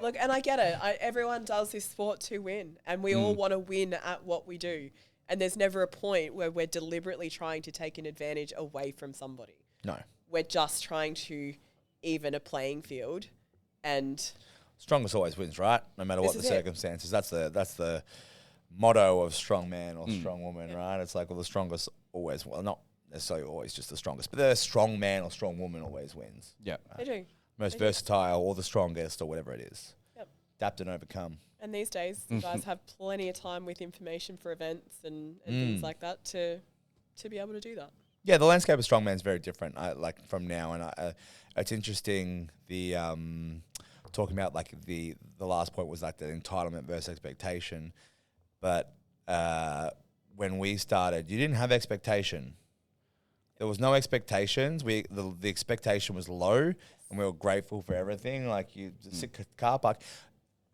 Look, and I get it. Everyone does this sport to win, and we all want to win at what we do. And there's never a point where we're deliberately trying to take an advantage away from somebody. No, We're just trying to even a playing field. And strongest always wins, right? No matter what the This is it. circumstances. That's the motto of strong man or strong woman, right? It's like, well, the strongest always, well, not necessarily always just the strongest, but the strong man or strong woman always wins. Yeah. They do. Most They do. versatile or the strongest or whatever it is. Yep. Adapt and overcome. And these days, you guys have plenty of time with information for events and things like that to be able to do that. Yeah, the landscape of strongman is very different. Like from now, and it's interesting. The talking about like the last point was like the entitlement versus expectation, but when we started, you didn't have expectation. There was no expectations. The expectation was low, and we were grateful for everything. Like the sick car park.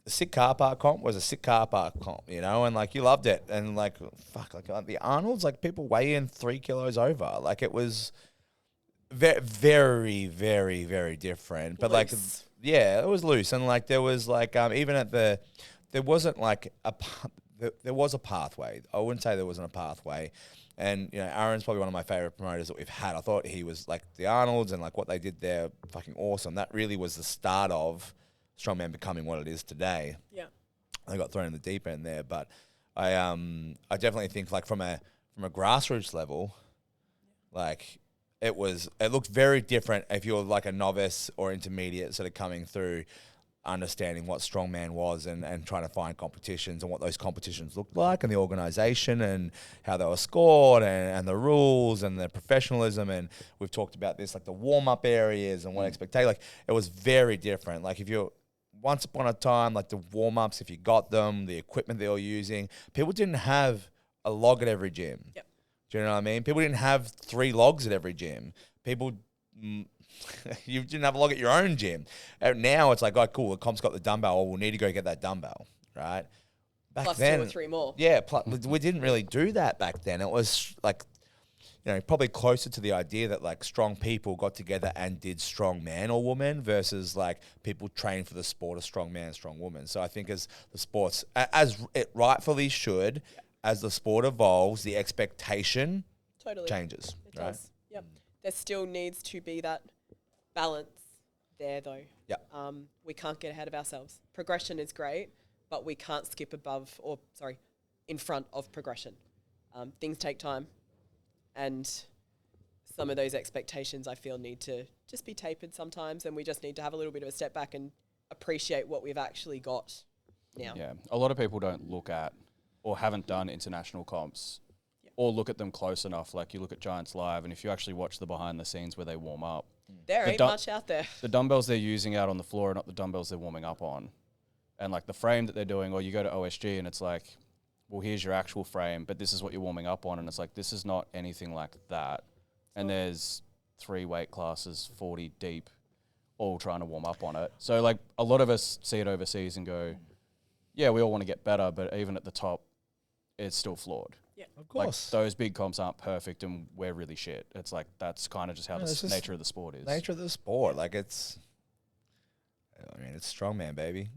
The sick car park comp was a sick car park comp, you know, and like you loved it. And like, fuck, like the Arnold's, like people weigh in 3 kilos over. Like it was very, very, very different. But like, yeah, it was loose. And like there was like, even at there wasn't like there was a pathway. I wouldn't say there wasn't a pathway. And, you know, Aaron's probably one of my favorite promoters that we've had. I thought he was like the Arnold's and like what they did there, fucking awesome. That really was the start of strongman becoming what it is today. Yeah, I got thrown in the deep end there, but I definitely think like from a grassroots level, like it looked very different if you're like a novice or intermediate sort of coming through, understanding what strongman was and trying to find competitions and what those competitions looked like and the organization and how they were scored and the rules and the professionalism. And we've talked about this, like the warm-up areas and what expectation, like it was very different. Like if you're once upon a time, like the warm-ups, if you got them, the equipment they were using, people didn't have a log at every gym. Yep. Do you know what I mean? People didn't have 3 logs at every gym. People, you didn't have a log at your own gym. And now it's like, oh, cool, the comp's got the dumbbell. Oh, we'll need to go get that dumbbell, right? Back Plus then, 2 or 3 more. Yeah, we didn't really do that back then. It was like, you know, probably closer to the idea that like strong people got together and did strong man or woman versus like people train for the sport of strong man, strong woman. So I think as the sports, as it rightfully should, as the sport evolves, the expectation changes. It does. Yep. There still needs to be that balance there though. Yeah. We can't get ahead of ourselves. Progression is great, but we can't skip in front of progression. Things take time. And some of those expectations I feel need to just be tapered sometimes, and we just need to have a little bit of a step back and appreciate what we've actually got now. Yeah, a lot of people don't look at or haven't done international comps or look at them close enough. Like you look at Giants Live, and if you actually watch the behind the scenes where they warm up, there ain't much out there. The dumbbells they're using out on the floor are not the dumbbells they're warming up on. And like the frame that they're doing, or you go to OSG and it's like, well, here's your actual frame, but this is what you're warming up on. And it's like, this is not anything like that. And there's 3 weight classes, 40 deep, all trying to warm up on it. So like a lot of us see it overseas and go, yeah, we all want to get better, but even at the top, it's still flawed. Yeah, of course. Like those big comps aren't perfect and we're really shit. It's like, that's kind of just how the nature of the sport is. Nature of the sport. Like it's strongman, baby.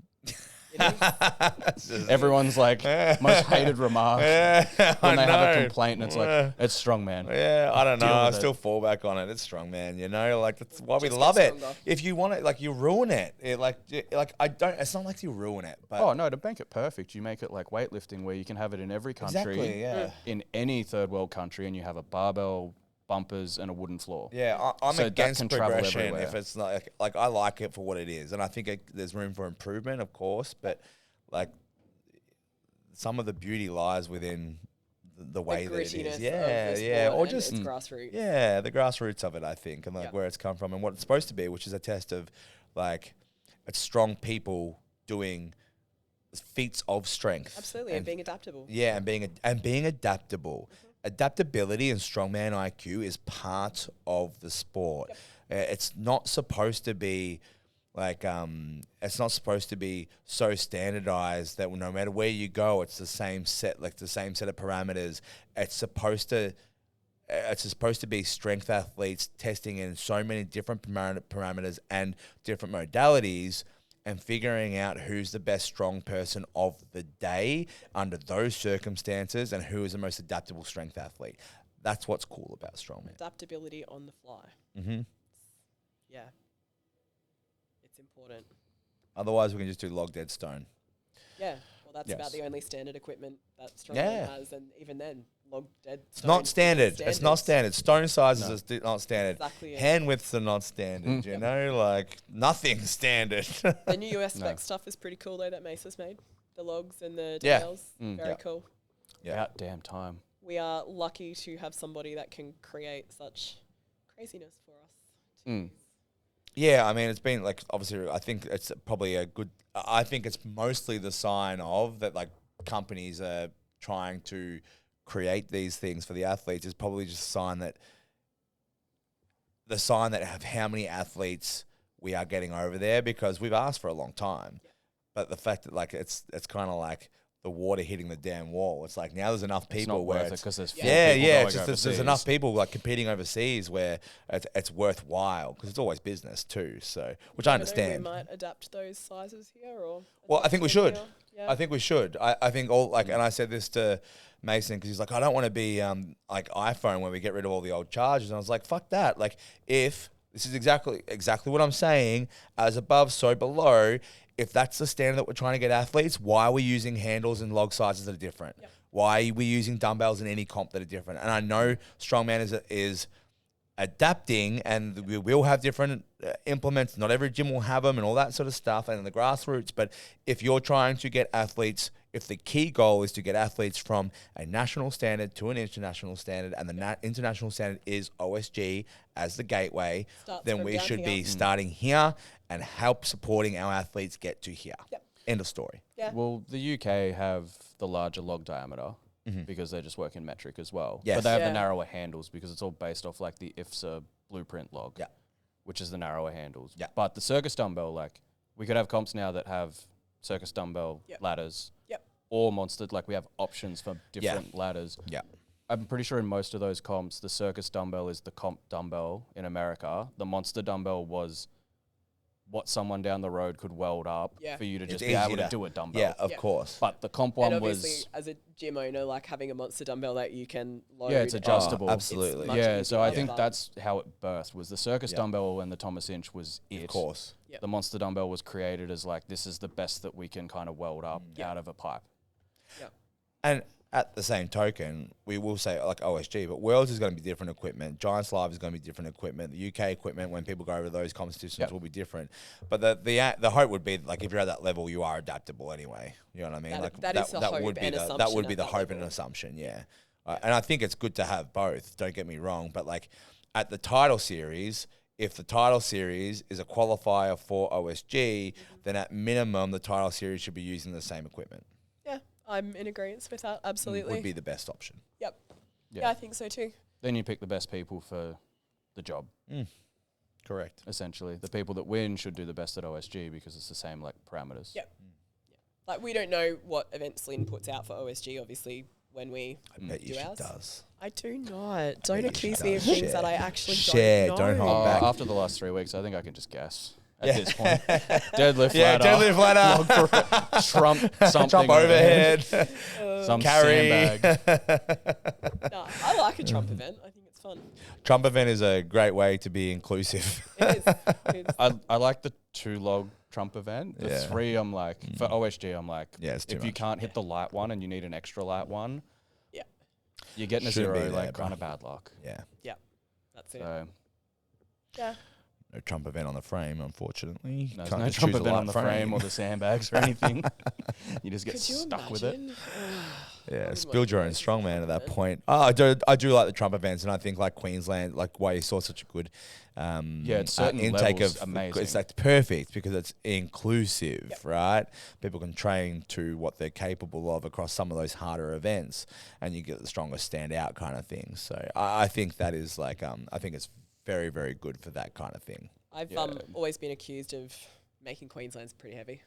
Everyone's like most hated remark when they have a complaint, and it's like it's strongman. Yeah, I don't know. I still fall back on it. It's strongman. You know, like that's why we love it. If you want it, like you ruin it. I don't. It's not like you ruin it. But to make it perfect, you make it like weightlifting, where you can have it in every country. Exactly. Yeah. In any third world country, and you have a barbell, bumpers, and a wooden floor. Yeah, I'm against progression if it's not like I like it for what it is, and I think there's room for improvement, of course, but like some of the beauty lies within the way that it is. Yeah, or just it's grassroots. Yeah, the grassroots of it, I think, and like where it's come from and what it's supposed to be, which is a test of like it's strong people doing feats of strength. Absolutely, and being adaptable. Yeah, and being adaptable. Mm-hmm. Adaptability and strongman IQ is part of the sport. Yep. It's not supposed to be like it's not supposed to be so standardized that no matter where you go, it's the same set, like the same set of parameters. It's supposed to be strength athletes testing in so many different parameters and different modalities, and figuring out who's the best strong person of the day under those circumstances and who is the most adaptable strength athlete. That's what's cool about strongman. Adaptability on the fly. Mm-hmm. Yeah. It's important. Otherwise, we can just do log dead stone. Yeah. Well, that's about the only standard equipment that strongman has, and even then, log dead. It's not standard. It's not standard. Stone sizes are not standard. Exactly. Hand widths are not standard. You know, like nothing's standard. The new US spec stuff is pretty cool though that Mesa's made. The logs and the details. Very cool. Yeah. About damn time. We are lucky to have somebody that can create such craziness for us. Yeah, I mean, it's been like, obviously, I think it's probably I think it's mostly the sign of that, like, companies are trying to create these things for the athletes is probably just a sign that of how many athletes we are getting over there, because we've asked for a long time. Yeah. But the fact that, like, it's kind of like the water hitting the damn wall. It's like now there's enough people where it's because there's there's enough people like competing overseas where it's worthwhile, because it's always business too. So, which I understand. We might adapt those sizes here, or I think we should. Yeah. I think we should. I think and I said this to Mason because he's like, I don't want to be like iPhone where we get rid of all the old chargers, and I was like, fuck that. Like, if this is exactly what I'm saying, as above, so below. If that's the standard that we're trying to get athletes, why are we using handles and log sizes that are different? Yep. Why are we using dumbbells in any comp that are different? And I know strongman is adapting, and we will have different implements. Not every gym will have them and all that sort of stuff, and the grassroots. But if you're trying to get athletes, if the key goal is to get athletes from a national standard to an international standard, and the international standard is OSG as the gateway, then we should be starting here and help supporting our athletes get to here. Yep. End of story. Yeah. Well, the UK have the larger log diameter because they just work in metric as well. Yes. But they have the narrower handles because it's all based off like the IFSA blueprint log, which is the narrower handles. Yeah. But the circus dumbbell, like we could have comps now that have circus dumbbell ladders or monster, like we have options for different ladders. Yeah. I'm pretty sure in most of those comps, the circus dumbbell is the comp dumbbell in America. The monster dumbbell was what someone down the road could weld up for you to just be able to do a dumbbell. Yeah, of course. But the comp one was... as a gym owner, like having a monster dumbbell that you can load. Yeah, it's adjustable. Absolutely. Yeah, so I think that's how it birthed, was the circus dumbbell and the Thomas Inch was it. Of course. Yep. The monster dumbbell was created as like, this is the best that we can kind of weld up out of a pipe. Yeah. And at the same token, we will say like OSG, but Worlds is going to be different equipment. Giants Live is going to be different equipment. The UK equipment, when people go over those competitions, will be different. But the hope would be like if you're at that level, you are adaptable anyway. You know what I mean? That would be the hope and assumption. Yeah. And I think it's good to have both. Don't get me wrong, but like at the title series, if the title series is a qualifier for OSG, then at minimum the title series should be using the same equipment. I'm in agreement with that, absolutely. Would be the best option. Yep. Yeah, I think so too. Then you pick the best people for the job. Correct. Essentially. The people that win should do the best at OSG because it's the same like parameters. Yep. Like we don't know what events Lynn puts out for OSG, obviously, when we do ours. Does. I do not. Don't accuse me of things that I actually don't know. Don't hold back. After the last 3 weeks, I think I can just guess. At this point, deadlift deadlift ladder, Trump something, Trump overhead, some carry. sandbag. No, I like a Trump event. I think it's fun. Trump event is a great way to be inclusive. It is. I like the 2-log Trump event. The 3, I'm like, for OSG, I'm like, if you can't hit the light one and you need an extra light one, you're getting a 0, like kind of bad luck. Yeah, that's it. So, yeah. No Trump event on the frame, unfortunately. No, there's no Trump event on the frame or the sandbags or anything. You just get stuck with it. It's build your own strongman at that point. I do like the Trump events, and I think like Queensland, like why you saw such a good it's certain intake levels of amazing. It's like perfect because it's inclusive, right? People can train to what they're capable of across some of those harder events, and you get the strongest stand out kind of thing. So I think that is like I think it's very, very good for that kind of thing. I've always been accused of making Queensland's pretty heavy,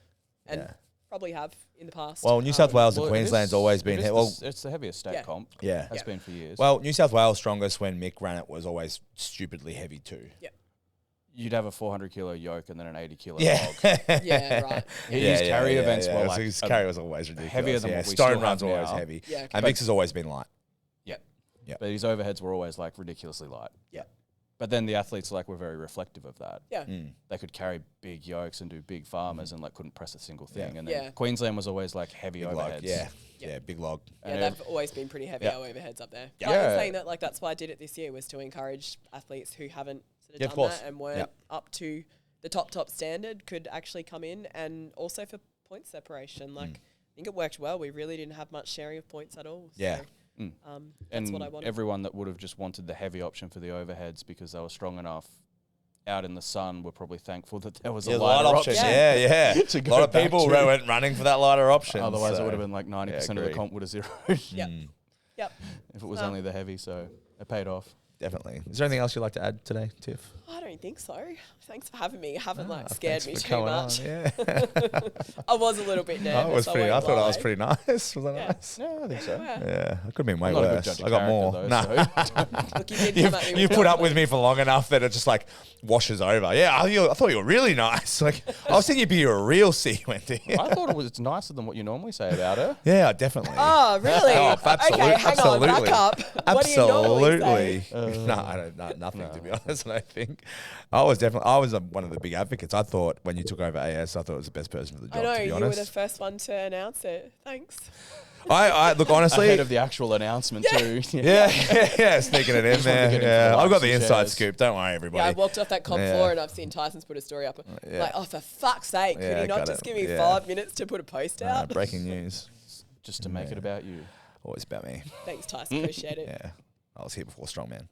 and probably have in the past. Well, New South Wales and Queensland's always been heavy. Well, it's the heaviest state comp. Yeah. Has been for years. Well, New South Wales strongest when Mick ran it was always stupidly heavy too. Yeah. You'd have a 400-kilo yoke and then an 80-kilo log. Yeah, right. His carry events were like... His carry was always ridiculous. Heavier than what we Stone still runs have are always now. heavy. Yeah, and Mick's has always been light. Yeah. But his overheads were always like ridiculously light. Yeah. But then the athletes like were very reflective of that. Yeah. They could carry big yokes and do big farmers and like couldn't press a single thing. And then Queensland was always like heavy big overheads. Log, Yeah, big log. Yeah, And they've always been pretty heavy, Yeah. our overheads up there. Yeah. But in Yeah. saying that, like, that's why I did it this year, was to encourage athletes who haven't sort of Yeah, of done course. that and weren't up to the top standard could actually come in, and also for point separation. Like, I think it worked well. We really didn't have much sharing of points at all. Yeah. So, that's and what I wanted. everyone that would have just wanted the heavy option for the overheads because they were strong enough out in the sun were probably thankful that there was a lighter option. Yeah, yeah. To A go lot of back people to. went running for that lighter option. Otherwise, so. it would have been like 90% of the agreed. comp would have zeroed Yep. Yep. if it was only the heavy. So it paid off. Definitely. Is there anything else you'd like to add today, Tiff? I don't think so. Thanks for having me. You haven't Thanks scared me for too coming much. on, Yeah. I was a little bit nervous. I thought that was lie. pretty nice. Was that Yeah. nice? Yeah, I think so. Yeah. Yeah, I could have been way I'm not a good worse. judge of I got character, more. though, Nah. Look, you did come at me You with put up that. with me for long enough that it just like washes over. Yeah, I thought you were really nice. Like I was thinking you'd be a real sea, Wendy. I thought it was nicer than what you normally say about her. Yeah, definitely. Oh, really? Oh, Okay, hang on, back up. What do you normally say? Absolutely. No, I don't. Nothing to be honest. I think I was one of the big advocates. I thought when you took over AS, I thought it was the best person for the job. I know, to be you were the honest, first one to announce it. Thanks. I look honestly. Ahead of the actual announcement too. Yeah, sneaking it in Just wanted to there. get in for Yeah, the I've got likes the and inside shares. scoop. Don't worry, Yeah, I everybody. walked off that comp Yeah. floor and I've seen Tyson's put a story up. Yeah. Like, oh, for fuck's sake, Yeah, could you not got just it. give me Yeah. 5 minutes to put a post out? Breaking news. Just to make it about you. Always about me. Thanks, Tyson. Appreciate it. Yeah, I was here before Strongman.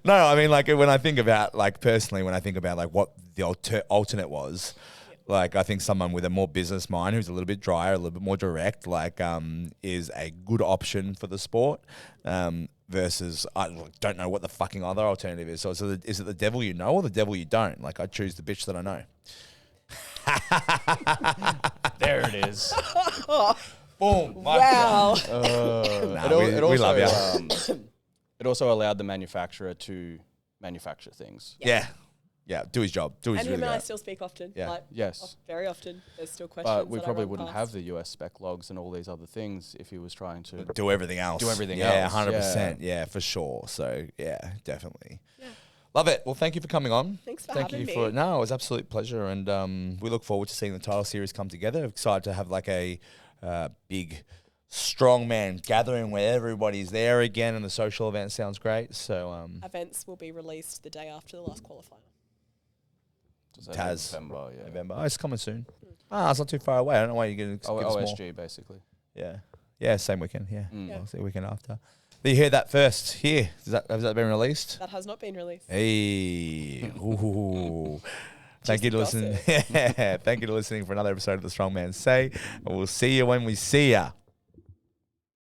No, I mean, like when I think about, like personally, when I think about like what the alternate was, like I think someone with a more business mind who's a little bit drier, a little bit more direct, like is a good option for the sport. Versus I don't know what the fucking other alternative is. So is it the devil you know or the devil you don't? Like I choose the bitch that I know. There it is. Boom. Wow. We love you. It also allowed the manufacturer to manufacture things. Yeah. Yeah. Do his job. Do his And really him and I great. still speak often. Yeah. Like, Yes. very often. There's still questions. But we that I probably run wouldn't past. have the US spec logs and all these other things if he was trying to. Do everything else. Do everything yeah, else, 100%. Yeah, for sure. So, yeah, definitely. Yeah. Love it. Well, thank you for coming on. Thanks for Thank having you me. for no, it was an absolute pleasure, and we look forward to seeing the title series come together. Excited to have like a big strongman gathering where everybody's there again, and the social event sounds great. So, Events will be released the day after the last qualifier. Taz. November, yeah. November. Oh, it's coming soon. It's not too far away. I don't know why you're getting OSG, basically. Yeah, same weekend. Yeah, Mm. Yeah. I'll see the weekend after. But you heard that first here. Has that been released? That has not been released. Hey. Ooh. Thank you to Juicy listening. Thank you to listening for another episode of The Strongman Say. And we'll see you when we see ya.